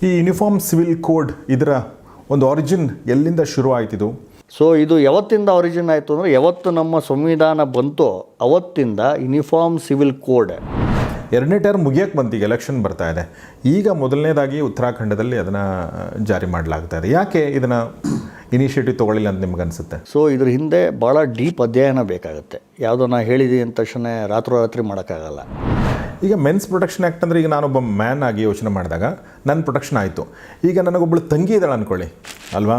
ಈ uniform civil code ಇದರ ಒಂದು ಆರಿಜಿನ್ ಎಲ್ಲಿಂದ ಶುರು ಆಯ್ತಿದು? ಸೊ ಇದು ಯಾವತ್ತಿಂದ ಆರಿಜಿನ್ ಆಯಿತು ಅಂದರೆ ಯಾವತ್ತು ನಮ್ಮ ಸಂವಿಧಾನ ಬಂತೋ ಅವತ್ತಿಂದ ಯೂನಿಫಾರ್ಮ್ ಸಿವಿಲ್ ಕೋಡ್. ಎರಡನೇ ಟರ್ಮ್ ಮುಗಿಯೋಕ್ಕೆ ಬಂತು, ಈಗ ಎಲೆಕ್ಷನ್ ಬರ್ತಾ ಇದೆ. ಈಗ ಮೊದಲನೇದಾಗಿ ಉತ್ತರಾಖಂಡದಲ್ಲಿ ಅದನ್ನು ಜಾರಿ ಮಾಡಲಾಗ್ತಾ ಇದೆ. ಯಾಕೆ ಇದನ್ನು ಇನಿಷಿಯೇಟಿವ್ ತೊಗೊಳ್ಳಿಲ್ಲ ಅಂತ ನಿಮ್ಗೆ ಅನಿಸುತ್ತೆ? ಸೊ ಇದ್ರ ಹಿಂದೆ ಭಾಳ ಡೀಪ್ ಅಧ್ಯಯನ ಬೇಕಾಗುತ್ತೆ. ಯಾವುದೋ ನಾ ಹೇಳಿದ್ದೀನಿ ಅಂದ ತಕ್ಷಣ ರಾತ್ರೋರಾತ್ರಿ ಮಾಡೋಕ್ಕಾಗಲ್ಲ. ಈಗ ಮೆನ್ಸ್ ಪ್ರೊಟೆಕ್ಷನ್ ಆ್ಯಕ್ಟ್ ಅಂದರೆ ಈಗ ನಾನೊಬ್ಬ ಮ್ಯಾನ್ ಆಗಿ ಯೋಚನೆ ಮಾಡಿದಾಗ ನನ್ನ ಪ್ರೊಟೆಕ್ಷನ್ ಆಯಿತು. ಈಗ ನನಗೊಬ್ಬಳು ತಂಗಿ ಇದ್ದಾಳೆ ಅಂದ್ಕೊಳ್ಳಿ ಅಲ್ವಾ,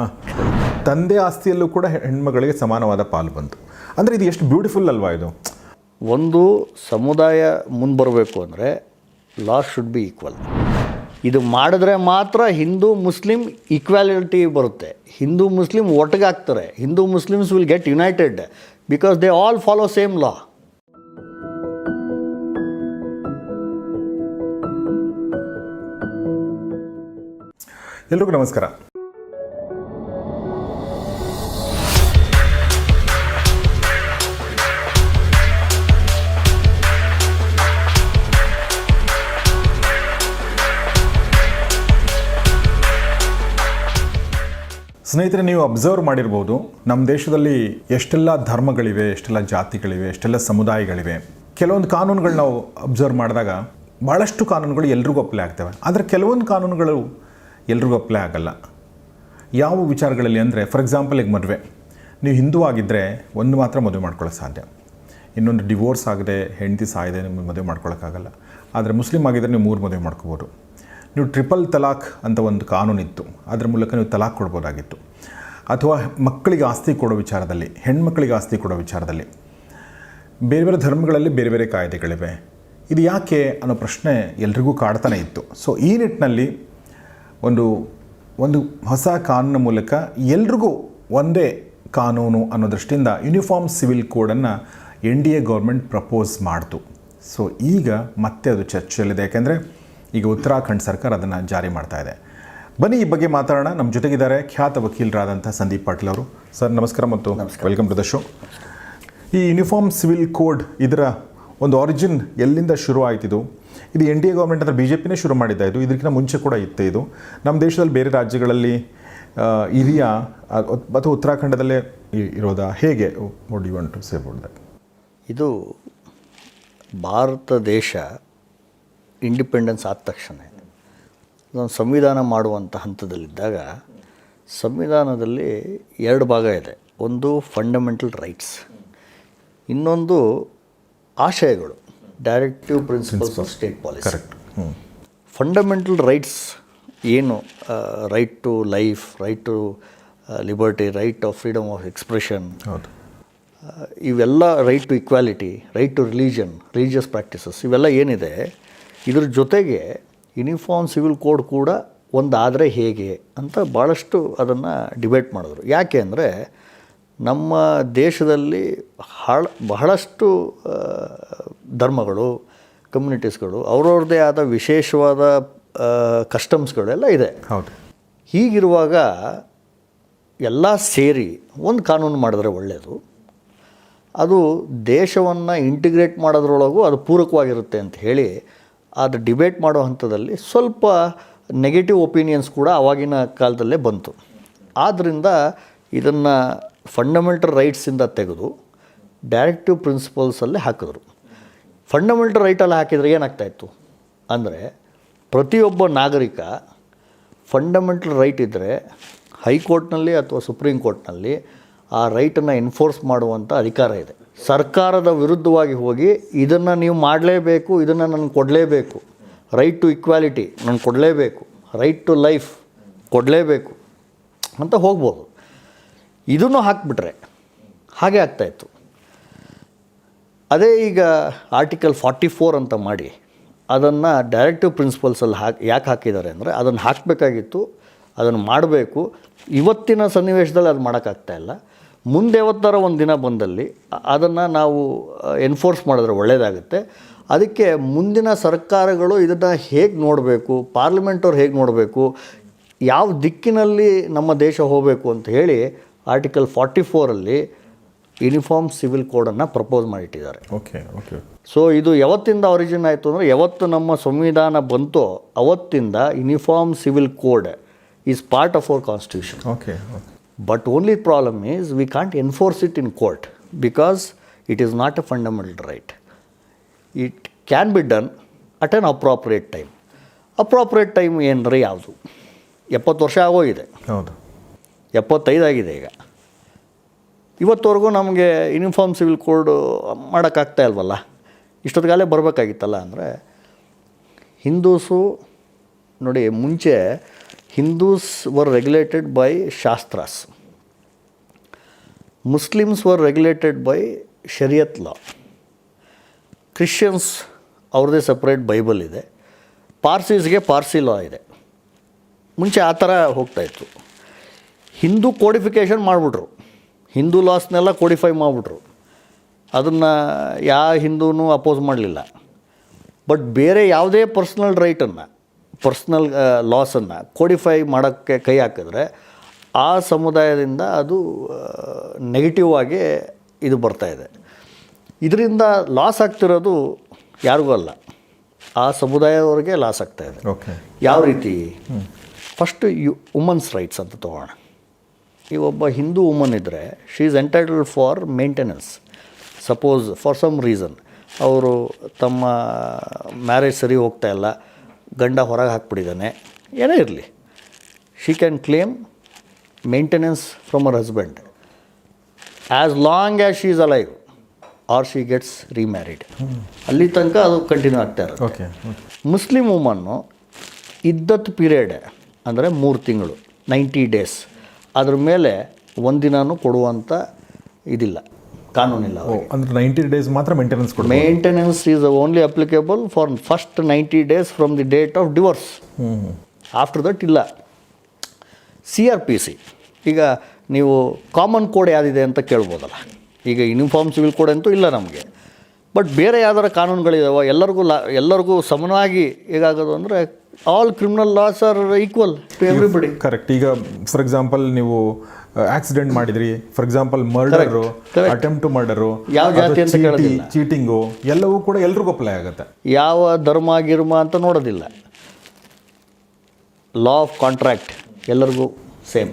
ತಂದೆ ಆಸ್ತಿಯಲ್ಲೂ ಕೂಡ ಹೆಣ್ಮಗಳಿಗೆ ಸಮಾನವಾದ ಪಾಲು ಬಂತು ಅಂದರೆ ಇದು ಎಷ್ಟು ಬ್ಯೂಟಿಫುಲ್ ಅಲ್ವಾ ಇದು? ಒಂದು ಸಮುದಾಯ ಮುಂದೆ ಬರಬೇಕು ಅಂದರೆ ಲಾ ಶುಡ್ ಬಿ ಈಕ್ವಲ್. ಇದು ಮಾಡಿದ್ರೆ ಮಾತ್ರ ಹಿಂದೂ ಮುಸ್ಲಿಂ ಈಕ್ವಾಲಿಟಿ ಬರುತ್ತೆ. ಹಿಂದೂ ಮುಸ್ಲಿಂ ಒಟ್ಟಿಗಾಗ್ತಾರೆ. Hindu Muslims will get united because they all follow same law. ಎಲ್ರಿಗೂ ನಮಸ್ಕಾರ. ಸ್ನೇಹಿತರೆ, ನೀವು ಅಬ್ಸರ್ವ್ ಮಾಡಿರ್ಬೋದು, ನಮ್ಮ ದೇಶದಲ್ಲಿ ಎಷ್ಟೆಲ್ಲ ಧರ್ಮಗಳಿವೆ, ಎಷ್ಟೆಲ್ಲ ಜಾತಿಗಳಿವೆ, ಎಷ್ಟೆಲ್ಲ ಸಮುದಾಯಗಳಿವೆ. ಕೆಲವೊಂದು ಕಾನೂನುಗಳು ನಾವು ಅಬ್ಸರ್ವ್ ಮಾಡಿದಾಗ ಭಾಳಷ್ಟು ಕಾನೂನುಗಳು ಎಲ್ರಿಗೂ ಅಪ್ಲೈ ಆಗ್ತವೆ. ಆದರೆ ಕೆಲವೊಂದು ಕಾನೂನುಗಳು ಎಲ್ರಿಗೂ ಅಪ್ಲೈ ಆಗಲ್ಲ. ಯಾವ ವಿಚಾರಗಳಲ್ಲಿ ಅಂದರೆ, ಫಾರ್ ಎಕ್ಸಾಂಪಲ್ ಈಗ ಮದುವೆ. ನೀವು ಹಿಂದೂ ಆಗಿದ್ದರೆ ಒಂದು ಮಾತ್ರ ಮದುವೆ ಮಾಡ್ಕೊಳ್ಳೋಕೆ ಸಾಧ್ಯ. ಇನ್ನೊಂದು ಡಿವೋರ್ಸ್ ಆಗದೆ ಹೆಂಡತಿ ಸಾಯದೆ ನಿಮಗೆ ಮದುವೆ ಮಾಡ್ಕೊಳ್ಳೋಕ್ಕಾಗಲ್ಲ. ಆದರೆ ಮುಸ್ಲಿಂ ಆಗಿದ್ದರೆ ನೀವು 3 ಮದುವೆ ಮಾಡ್ಕೋಬೋದು. ನೀವು ಟ್ರಿಪಲ್ ತಲಾಕ್ ಅಂತ ಒಂದು ಕಾನೂನಿತ್ತು, ಅದರ ಮೂಲಕ ನೀವು ತಲಾಕ್ ಕೊಡ್ಬೋದಾಗಿತ್ತು. ಅಥವಾ ಮಕ್ಕಳಿಗೆ ಆಸ್ತಿ ಕೊಡೋ ವಿಚಾರದಲ್ಲಿ, ಹೆಣ್ಮಕ್ಳಿಗೆ ಆಸ್ತಿ ಕೊಡೋ ವಿಚಾರದಲ್ಲಿ ಬೇರೆ ಬೇರೆ ಧರ್ಮಗಳಲ್ಲಿ ಬೇರೆ ಬೇರೆ ಕಾಯ್ದೆಗಳಿವೆ. ಇದು ಯಾಕೆ ಅನ್ನೋ ಪ್ರಶ್ನೆ ಎಲ್ರಿಗೂ ಕಾಡ್ತಾನೆ ಇತ್ತು. ಸೊ ಈ ನಿಟ್ಟಿನಲ್ಲಿ ಒಂದು ಹೊಸ ಕಾನೂನಿನ ಮೂಲಕ ಎಲ್ರಿಗೂ ಒಂದೇ ಕಾನೂನು ಅನ್ನೋ ದೃಷ್ಟಿಯಿಂದ ಯೂನಿಫಾರ್ಮ್ ಸಿವಿಲ್ ಕೋಡನ್ನು NDA ಗೌರ್ಮೆಂಟ್ ಪ್ರಪೋಸ್ ಮಾಡ್ತು. ಸೊ ಈಗ ಮತ್ತೆ ಅದು ಚರ್ಚೆಯಲ್ಲಿದೆ, ಯಾಕೆಂದರೆ ಈಗ ಉತ್ತರಾಖಂಡ್ ಸರ್ಕಾರ ಅದನ್ನು ಜಾರಿ ಮಾಡ್ತಾ ಇದೆ. ಬನ್ನಿ ಈ ಬಗ್ಗೆ ಮಾತಾಡೋಣ. ನಮ್ಮ ಜೊತೆಗಿದ್ದಾರೆ ಖ್ಯಾತ ವಕೀಲರಾದಂಥ ಸಂದೀಪ್ ಪಾಟೀಲ್ ಅವರು. ಸರ್ ನಮಸ್ಕಾರ ಮತ್ತು ವೆಲ್ಕಮ್ ಟು ದ ಶೋ. ಈ ಯೂನಿಫಾರ್ಮ್ ಸಿವಿಲ್ ಕೋಡ್ ಇದರ ಒಂದು ಆರಿಜಿನ್ ಎಲ್ಲಿಂದ ಶುರು ಆಯ್ತಿದು? ಇದು NDA ಗೌರ್ಮೆಂಟ್ ಅಂದರೆ BJPನೇ ಶುರು ಮಾಡಿದ್ದ. ಇದಕ್ಕಿಂತ ಮುಂಚೆ ಕೂಡ ಇತ್ತು. ಇದು ನಮ್ಮ ದೇಶದಲ್ಲಿ ಬೇರೆ ರಾಜ್ಯಗಳಲ್ಲಿ ಇದೆಯಾ ಅಥವಾ ಉತ್ತರಾಖಂಡದಲ್ಲೇ ಇರೋದಾ? ಹೇಗೆ? What you want to say about that? ಇದು ಭಾರತ ದೇಶ ಇಂಡಿಪೆಂಡೆನ್ಸ್ ಆದ ತಕ್ಷಣ ಇದೊಂದು ಸಂವಿಧಾನ ಮಾಡುವಂಥ ಹಂತದಲ್ಲಿದ್ದಾಗ ಸಂವಿಧಾನದಲ್ಲಿ 2 ಭಾಗ ಇದೆ. ಒಂದು ಫಂಡಮೆಂಟಲ್ ರೈಟ್ಸ್, ಇನ್ನೊಂದು ಆಶಯಗಳು, directive principles of state policy. Correct. Fundamental rights ಏನು? Right to life, right to liberty, right of freedom of expression, ಹೌದು. ಇವೆಲ್ಲ, right to equality, right to religious practices, ಇವೆಲ್ಲ ಏನಿದೆ, ಇದ್ರ ಜೊತೆಗೆ ಯೂನಿಫಾರ್ಮ್ ಸಿವಿಲ್ ಕೋಡ್ ಕೂಡ ಒಂದಾದರೆ ಹೇಗೆ ಅಂತ ಭಾಳಷ್ಟು ಅದನ್ನು ಡಿಬೇಟ್ ಮಾಡಿದ್ರು. ಯಾಕೆ ಅಂದರೆ ನಮ್ಮ ದೇಶದಲ್ಲಿ ಬಹಳಷ್ಟು ಧರ್ಮಗಳು, ಕಮ್ಯುನಿಟೀಸ್ಗಳು, ಅವ್ರವ್ರದ್ದೇ ಆದ ವಿಶೇಷವಾದ ಕಸ್ಟಮ್ಸ್ಗಳೆಲ್ಲ ಇದೆ. ಹೌದು. ಹೀಗಿರುವಾಗ ಎಲ್ಲ ಸೇರಿ ಒಂದು ಕಾನೂನು ಮಾಡಿದ್ರೆ ಒಳ್ಳೆಯದು. ಅದು ದೇಶವನ್ನು ಇಂಟಿಗ್ರೇಟ್ ಮಾಡೋದ್ರೊಳಗೂ ಅದು ಪೂರಕವಾಗಿರುತ್ತೆ ಅಂತ ಹೇಳಿ ಅದು ಡಿಬೇಟ್ ಮಾಡೋ ಹಂತದಲ್ಲಿ ಸ್ವಲ್ಪ ನೆಗೆಟಿವ್ ಒಪಿನಿಯನ್ಸ್ ಕೂಡ ಆವಾಗಿನ ಕಾಲದಲ್ಲೇ ಬಂತು. ಆದ್ದರಿಂದ ಇದನ್ನು ಫಂಡಮೆಂಟಲ್ ರೈಟ್ಸಿಂದ ತೆಗೆದು ಡೈರೆಕ್ಟಿವ್ ಪ್ರಿನ್ಸಿಪಲ್ಸಲ್ಲೇ ಹಾಕಿದ್ರು. ಫಂಡಮೆಂಟಲ್ ರೈಟಲ್ಲಿ ಹಾಕಿದರೆ ಏನಾಗ್ತಾಯಿತ್ತು ಅಂದರೆ, ಪ್ರತಿಯೊಬ್ಬ ನಾಗರಿಕ ಫಂಡಮೆಂಟಲ್ ರೈಟ್ ಇದ್ದರೆ ಹೈಕೋರ್ಟ್ನಲ್ಲಿ ಅಥವಾ ಸುಪ್ರೀಂ ಕೋರ್ಟ್ನಲ್ಲಿ ಆ ರೈಟನ್ನು ಎನ್ಫೋರ್ಸ್ ಮಾಡುವಂಥ ಅಧಿಕಾರ ಇದೆ. ಸರ್ಕಾರದ ವಿರುದ್ಧವಾಗಿ ಹೋಗಿ ಇದನ್ನು ನೀವು ಮಾಡಲೇಬೇಕು, ಇದನ್ನು ನನಗೆ ಕೊಡಲೇಬೇಕು, ರೈಟ್ ಟು ಇಕ್ವಾಲಿಟಿ ನನಗೆ ಕೊಡಲೇಬೇಕು, ರೈಟ್ ಟು ಲೈಫ್ ಕೊಡಲೇಬೇಕು ಅಂತ ಹೋಗ್ಬೋದು. ಇದನ್ನು ಹಾಕಿಬಿಟ್ರೆ ಹಾಗೆ ಆಗ್ತಾಯಿತ್ತು. ಅದೇ ಈಗ ಆರ್ಟಿಕಲ್ 44 ಅಂತ ಮಾಡಿ ಅದನ್ನು ಡೈರೆಕ್ಟಿವ್ ಪ್ರಿನ್ಸಿಪಲ್ಸಲ್ಲಿ ಯಾಕೆ ಹಾಕಿದ್ದಾರೆ ಅಂದರೆ, ಅದನ್ನು ಹಾಕಬೇಕಾಗಿತ್ತು, ಅದನ್ನು ಮಾಡಬೇಕು. ಇವತ್ತಿನ ಸನ್ನಿವೇಶದಲ್ಲಿ ಅದು ಮಾಡೋಕ್ಕಾಗ್ತಾಯಿಲ್ಲ. ಮುಂದೆ ಯಾವತ್ತಾರ ಒಂದು ದಿನ ಬಂದಲ್ಲಿ ಅದನ್ನು ನಾವು ಎನ್ಫೋರ್ಸ್ ಮಾಡಿದ್ರೆ ಒಳ್ಳೆಯದಾಗುತ್ತೆ. ಅದಕ್ಕೆ ಮುಂದಿನ ಸರ್ಕಾರಗಳು ಇದನ್ನು ಹೇಗೆ ನೋಡಬೇಕು, ಪಾರ್ಲಿಮೆಂಟವ್ರು ಹೇಗೆ ನೋಡಬೇಕು, ಯಾವ ದಿಕ್ಕಿನಲ್ಲಿ ನಮ್ಮ ದೇಶ ಹೋಗಬೇಕು ಅಂತ ಹೇಳಿ ಆರ್ಟಿಕಲ್ 44 ಯೂನಿಫಾರ್ಮ್ ಸಿವಿಲ್ ಕೋಡನ್ನು ಪ್ರಪೋಸ್ ಮಾಡಿಟ್ಟಿದ್ದಾರೆ. ಓಕೆ. ಸೊ ಇದು ಯಾವತ್ತಿಂದ ಒರಿಜಿನ್ ಆಯಿತು ಅಂದರೆ ಯಾವತ್ತು ನಮ್ಮ ಸಂವಿಧಾನ ಬಂತೋ ಅವತ್ತಿಂದ uniform civil code is part of our constitution. Okay. But only problem is we can't enforce it in court because it is not A fundamental right. It can be done at on appropriate time. Appropriate time ಏನಂದರೆ ಯಾವುದು? 70 ವರ್ಷ ಆಗೋಗಿದೆ, ಹೌದು, 75 ಆಗಿದೆ ಈಗ. ಇವತ್ತವರೆಗೂ ನಮಗೆ uniform civil code ಮಾಡೋಕ್ಕಾಗ್ತಾ ಇಲ್ವಲ್ಲ, ಇಷ್ಟೊತ್ತಿಗಾಲೇ ಬರಬೇಕಾಗಿತ್ತಲ್ಲ. ಅಂದರೆ ಹಿಂದೂಸು ನೋಡಿ, ಮುಂಚೆ Hindus var regulated by ಶಾಸ್ತ್ರಾಸ್, Muslims var regulated by ಶರಿಯತ್ law, Christians ಅವ್ರದ್ದೇ ಸಪ್ರೇಟ್ ಬೈಬಲ್ ಇದೆ, ಪಾರ್ಸೀಸ್ಗೆ ಪಾರ್ಸಿ ಲಾ ಇದೆ. ಮುಂಚೆ ಆ ಥರ ಹೋಗ್ತಾಯಿತ್ತು. ಹಿಂದೂ ಕೋಡಿಫಿಕೇಷನ್ ಮಾಡಿಬಿಟ್ರು, ಹಿಂದೂ ಲಾಸ್ನೆಲ್ಲ ಕೋಡಿಫೈ ಮಾಡಿಬಿಟ್ರು. ಅದನ್ನು ಯಾವ ಹಿಂದೂನೂ ಅಪೋಸ್ ಮಾಡಲಿಲ್ಲ. ಬಟ್ ಬೇರೆ ಯಾವುದೇ ಪರ್ಸ್ನಲ್ ರೈಟನ್ನು, ಪರ್ಸ್ನಲ್ ಲಾಸನ್ನು ಕೋಡಿಫೈ ಮಾಡೋಕ್ಕೆ ಕೈ ಹಾಕಿದ್ರೆ ಆ ಸಮುದಾಯದಿಂದ ಅದು ನೆಗೆಟಿವ್ ಆಗಿ ಇದು ಬರ್ತಾಯಿದೆ. ಇದರಿಂದ ಲಾಸ್ ಆಗ್ತಿರೋದು ಯಾರಿಗೂ ಅಲ್ಲ, ಆ ಸಮುದಾಯದವ್ರಿಗೆ ಲಾಸ್ ಆಗ್ತಾಯಿದೆ. ಓಕೆ. ಯಾವ ರೀತಿ? ಫಸ್ಟು ವುಮನ್ಸ್ ರೈಟ್ಸ್ ಅಂತ ತೊಗೋಣ. ಈ ಒಬ್ಬ ಹಿಂದೂ ವುಮನ್ ಇದ್ದರೆ she is entitled for maintenance. Suppose for some reason ಅವರು ತಮ್ಮ ಮ್ಯಾರೇಜ್ ಸರಿ ಹೋಗ್ತಾ ಇಲ್ಲ, ಗಂಡ ಹೊರಗೆ ಹಾಕ್ಬಿಟ್ಟಿದ್ದಾನೆ, ಏನೇ ಇರಲಿ, she can claim maintenance from our husband as long as she is alive or she gets remarried. ಅಲ್ಲಿ ತನಕ ಅದು ಕಂಟಿನ್ಯೂ ಆಗ್ತಾ ಇರುತ್ತೆ. ಓಕೆ. ಮುಸ್ಲಿಮ್ ವುಮನ್ನು ಇದ್ದತ್ತು ಪೀರಿಯಡ್ ಅಂದರೆ 3 ತಿಂಗಳು 90 ಡೇಸ್, ಅದ್ರ ಮೇಲೆ ಒಂದಿನೂ ಕೊಡುವಂಥ ಇದಿಲ್ಲ, ಕಾನೂನಿಲ್ಲ. ಅಂದರೆ 90 ಡೇಸ್ ಮಾತ್ರ ಮೇಂಟೆನೆನ್ಸ್ ಕೊಡ. Maintenance is only applicable for first 90 days from the date of divorce. After that ಇಲ್ಲ. CRPC ಈಗ ನೀವು ಕಾಮನ್ ಕೋಡ್ ಯಾವುದಿದೆ ಅಂತ ಕೇಳ್ಬೋದಲ್ಲ. ಈಗ ಯೂನಿಫಾರ್ಮ್ ಸಿವಿಲ್ ಕೋಡ್ ಅಂತೂ ಇಲ್ಲ ನಮಗೆ, ಬಟ್ ಬೇರೆ ಯಾವ್ದಾರ ಕಾನೂನುಗಳಿದಾವೆ ಎಲ್ಲರಿಗೂ ಸಮನಾಗಿ ಹೇಗಾಗೋದು ಅಂದರೆ all criminal laws are equal to everybody. Correct. ಈಗ ಫಾರ್ ಎಕ್ಸಾಂಪಲ್ ನೀವು ಆಕ್ಸಿಡೆಂಟ್ ಮಾಡಿದ್ರಿ, for example murder, attempt to murder, ಯಾವ ಜಾತಿ ಅಂತ ಕೇಳೋದಿಲ್ಲ, ಚೀಟಿಂಗು ಎಲ್ಲವೂ ಕೂಡ ಎಲ್ರಿಗೂ ಅಪ್ಲೈ ಆಗುತ್ತೆ. ಯಾವ ಧರ್ಮ ಗಿರ್ಮ ಅಂತ ನೋಡೋದಿಲ್ಲ. ಲಾ ಆಫ್ ಕಾಂಟ್ರಾಕ್ಟ್ ಎಲ್ಲರಿಗೂ ಸೇಮ್,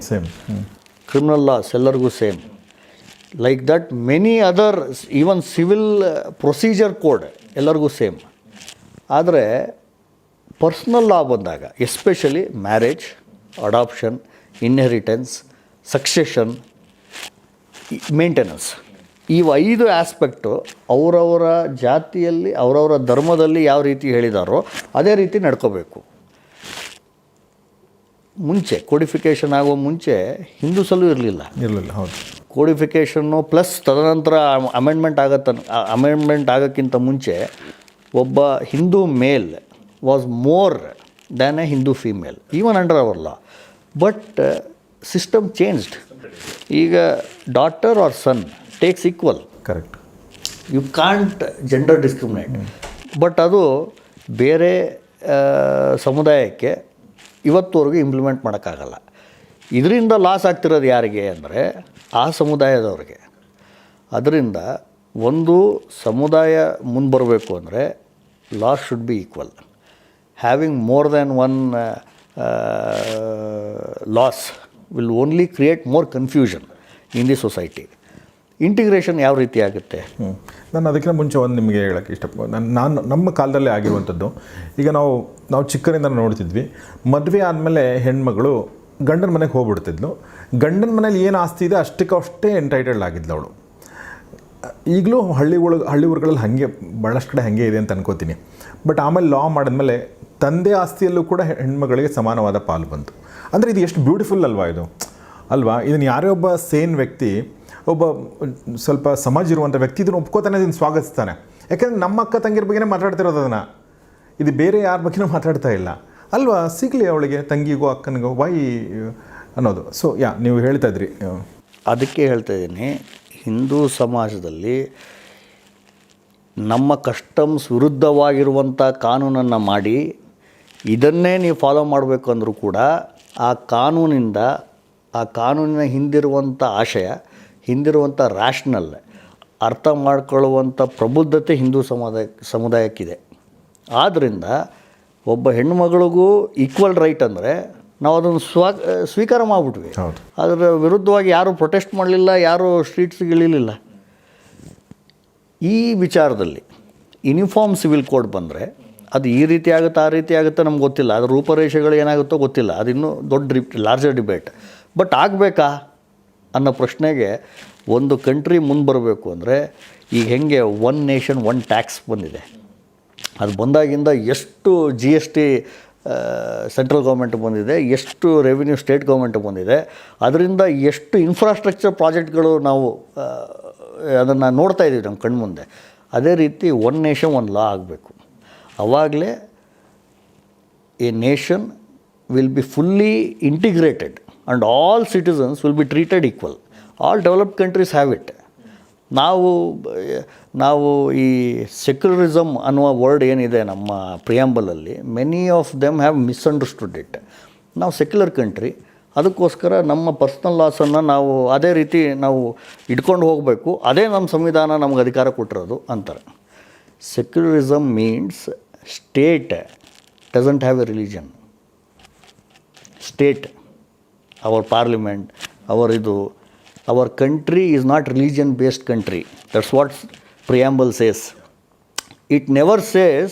ಕ್ರಿಮಿನಲ್ ಲಾಸ್ ಎಲ್ಲರಿಗೂ same. Like that many other even civil procedure code ಎಲ್ಲರಿಗೂ ಸೇಮ್. ಆದರೆ ಪರ್ಸ್ನಲ್ ಲಾ ಬಂದಾಗ especially marriage, adoption, inheritance, succession, maintenance, ಈ 5 ಆಸ್ಪೆಕ್ಟು ಅವರವರ ಜಾತಿಯಲ್ಲಿ ಅವರವರ ಧರ್ಮದಲ್ಲಿ ಯಾವ ರೀತಿ ಹೇಳಿದಾರೋ ಅದೇ ರೀತಿ ನಡ್ಕೋಬೇಕು. ಮುಂಚೆ ಕೋಡಿಫಿಕೇಷನ್ ಆಗೋ ಮುಂಚೆ ಹಿಂದೂಸಲ್ಲೂ ಇರಲಿಲ್ಲ. ಹೌದು. ಕೋಡಿಫಿಕೇಷನ್ನು ಪ್ಲಸ್ ತದನಂತರ ಅಮೆಂಡ್ಮೆಂಟ್ ಆಗೋಕ್ಕಿಂತ ಮುಂಚೆ ಒಬ್ಬ Hindu male was more than a Hindu female even under our law. But system changed. ಈಗ daughter or son takes equal. Correct. You can't gender discriminate. But ಅದು ಬೇರೆ ಸಮುದಾಯಕ್ಕೆ ಇವತ್ತುವರೆಗೂ ಇಂಪ್ಲಿಮೆಂಟ್ ಮಾಡೋಕ್ಕಾಗಲ್ಲ. ಇದರಿಂದ ಲಾಸ್ ಆಗ್ತಿರೋದು ಯಾರಿಗೆ ಅಂದರೆ ಆ ಸಮುದಾಯದವ್ರಿಗೆ. ಅದರಿಂದ ಒಂದು ಸಮುದಾಯ ಮುಂದೆ ಬರಬೇಕು ಅಂದರೆ loss should be equal. Having more than one loss will only create more confusion in the society. Integration ಯಾವ ರೀತಿ ಆಗುತ್ತೆ? ನಾನು ಅದಕ್ಕಿಂತ ಮುಂಚೆ ಒಂದು ನಿಮಗೆ ಹೇಳೋಕ್ಕೆ ಇಷ್ಟಪಡ್ತೀನಿ. ನಾನು ನಮ್ಮ ಕಾಲದಲ್ಲೇ ಆಗಿರುವಂಥದ್ದು. ಈಗ ನಾವು ಚಿಕ್ಕರಿಂದ ನೋಡ್ತಿದ್ವಿ, ಮದುವೆ ಆದಮೇಲೆ ಹೆಣ್ಮಗಳು ಗಂಡನ ಮನೆಗೆ ಹೋಗ್ಬಿಡ್ತಿದ್ಲು. ಗಂಡನ ಮನೇಲಿ ಏನು ಆಸ್ತಿ ಇದೆ ಅಷ್ಟೇ ಎಂಟೈಟಲ್ಡ್ ಆಗಿದ್ಲು ಅವಳು. ಈಗಲೂ ಹಳ್ಳಿ ಊರುಗಳಲ್ಲಿ ಹಾಗೆ ಭಾಳಷ್ಟು ಕಡೆ ಹಾಗೆ ಇದೆ ಅಂತ ಅನ್ಕೋತೀನಿ. ಬಟ್ ಆಮೇಲೆ ಲಾ ಮಾಡಿದ್ಮೇಲೆ ತಂದೆ ಆಸ್ತಿಯಲ್ಲೂ ಕೂಡ ಹೆಣ್ಮಗಳಿಗೆ ಸಮಾನವಾದ ಪಾಲು ಬಂತು. ಅಂದರೆ ಇದು ಎಷ್ಟು ಬ್ಯೂಟಿಫುಲ್ ಅಲ್ವಾ? ಇದನ್ನು ಯಾರೇ ಒಬ್ಬ ಸೇನ್ ವ್ಯಕ್ತಿ, ಒಬ್ಬ ಸ್ವಲ್ಪ ಸಮಾಜ ಇರುವಂಥ ವ್ಯಕ್ತಿ ಇದನ್ನು ಒಪ್ಕೋತಾನೆ, ಇದನ್ನು ಸ್ವಾಗತಿಸ್ತಾನೆ. ಯಾಕೆಂದರೆ ನಮ್ಮ ಅಕ್ಕ ತಂಗಿರ ಬಗ್ಗೆನೇ ಮಾತಾಡ್ತಿರೋದು ಅದನ್ನು, ಇದು ಬೇರೆ ಯಾರ ಬಗ್ಗೆನೂ ಮಾತಾಡ್ತಾ ಇಲ್ಲ ಅಲ್ವಾ? ಸಿಗಲಿ ಅವಳಿಗೆ, ತಂಗಿಗೋ ಅಕ್ಕನಿಗೋ, ವೈ ಅನ್ನೋದು. ಸೊ ನೀವು ಹೇಳ್ತಾ ಇದ್ರಿ. ಅದಕ್ಕೆ ಹೇಳ್ತಾ ಇದ್ದೀನಿ, ಹಿಂದೂ ಸಮಾಜದಲ್ಲಿ ನಮ್ಮ ಕಸ್ಟಮ್ಸ್ ವಿರುದ್ಧವಾಗಿರುವಂಥ ಕಾನೂನನ್ನು ಮಾಡಿ ಇದನ್ನೇ ನೀವು ಫಾಲೋ ಮಾಡಬೇಕು ಅಂದರೂ ಕೂಡ ಆ ಕಾನೂನಿನ ಹಿಂದಿರುವಂಥ ಆಶಯ, ಹಿಂದಿರುವಂಥ ರ್ಯಾಷನಲ್, ಅರ್ಥ ಮಾಡ್ಕೊಳ್ಳುವಂಥ ಪ್ರಬುದ್ಧತೆ ಹಿಂದೂ ಸಮುದಾಯಕ್ಕಿದೆ. ಆದ್ದರಿಂದ ಒಬ್ಬ ಹೆಣ್ಣುಮಗಳಿಗೂ ಈಕ್ವಲ್ ರೈಟ್ ಅಂದರೆ ನಾವು ಅದನ್ನು ಸ್ವೀಕಾರ ಮಾಡಿಬಿಟ್ವಿ. ಅದರ ವಿರುದ್ಧವಾಗಿ ಯಾರೂ ಪ್ರೊಟೆಸ್ಟ್ ಮಾಡಲಿಲ್ಲ, ಯಾರೂ ಸ್ಟ್ರೀಟ್ಸ್ಗೆ ಇಳಿಲಿಲ್ಲ. ಈ ವಿಚಾರದಲ್ಲಿ ಯೂನಿಫಾರ್ಮ್ ಸಿವಿಲ್ ಕೋಡ್ ಬಂದರೆ ಅದು ಈ ರೀತಿ ಆಗುತ್ತೆ, ಆ ರೀತಿ ಆಗುತ್ತೆ ನಮ್ಗೆ ಗೊತ್ತಿಲ್ಲ. ಅದರ ರೂಪರೇಷೆಗಳು ಏನಾಗುತ್ತೋ ಗೊತ್ತಿಲ್ಲ. ಅದಿನ್ನೂ ದೊಡ್ಡ ಲಾರ್ಜರ್ ಡಿಬೇಟ್. ಬಟ್ ಆಗಬೇಕಾ ಅನ್ನೋ ಪ್ರಶ್ನೆಗೆ ಒಂದು ಕಂಟ್ರಿ ಮುಂದೆ ಬರಬೇಕು ಅಂದರೆ ಈಗ ಹೆಂಗೆ ಒನ್ ನೇಷನ್ ಒನ್ ಟ್ಯಾಕ್ಸ್ ಬಂದಿದೆ, ಅದು ಬಂದಾಗಿಂದ ಎಷ್ಟು GST ಸೆಂಟ್ರಲ್ ಗೌರ್ಮೆಂಟ್ ಬಂದಿದೆ, ಎಷ್ಟು ರೆವಿನ್ಯೂ ಸ್ಟೇಟ್ ಗೌರ್ಮೆಂಟ್ ಬಂದಿದೆ, ಅದರಿಂದ ಎಷ್ಟು ಇನ್ಫ್ರಾಸ್ಟ್ರಕ್ಚರ್ ಪ್ರಾಜೆಕ್ಟ್ಗಳು ನಾವು ಅದನ್ನು ನೋಡ್ತಾ ಇದ್ದೀವಿ ನಮ್ಮ ಕಣ್ಮುಂದೆ. ಅದೇ ರೀತಿ ಒನ್ ನೇಷನ್ ಒನ್ ಲಾ ಆಗಬೇಕು. ಆವಾಗಲೇ a nation will be fully integrated and all citizens will be treated equal. All developed countries have it. ನಾವು ಈ ಸೆಕ್ಯುಲರಿಸಮ್ ಅನ್ನುವ ವರ್ಡ್ ಏನಿದೆ ನಮ್ಮ ಪ್ರಿಯಾಂಬಲಲ್ಲಿ, many of them have misunderstood it. ನಾವು ಸೆಕ್ಯುಲರ್ ಕಂಟ್ರಿ, ಅದಕ್ಕೋಸ್ಕರ ನಮ್ಮ ಪರ್ಸ್ನಲ್ ಲಾಸನ್ನು ನಾವು ಅದೇ ರೀತಿ ನಾವು ಇಟ್ಕೊಂಡು ಹೋಗಬೇಕು. ಅದೇ ನಮ್ಮ ಸಂವಿಧಾನ ನಮ್ಗೆ ಅಧಿಕಾರ ಕೊಟ್ಟಿರೋದು ಅಂತಾರೆ. Secularism means state doesn't have a religion. State, our parliament, our country is not religion based country. That's what preamble says. It never says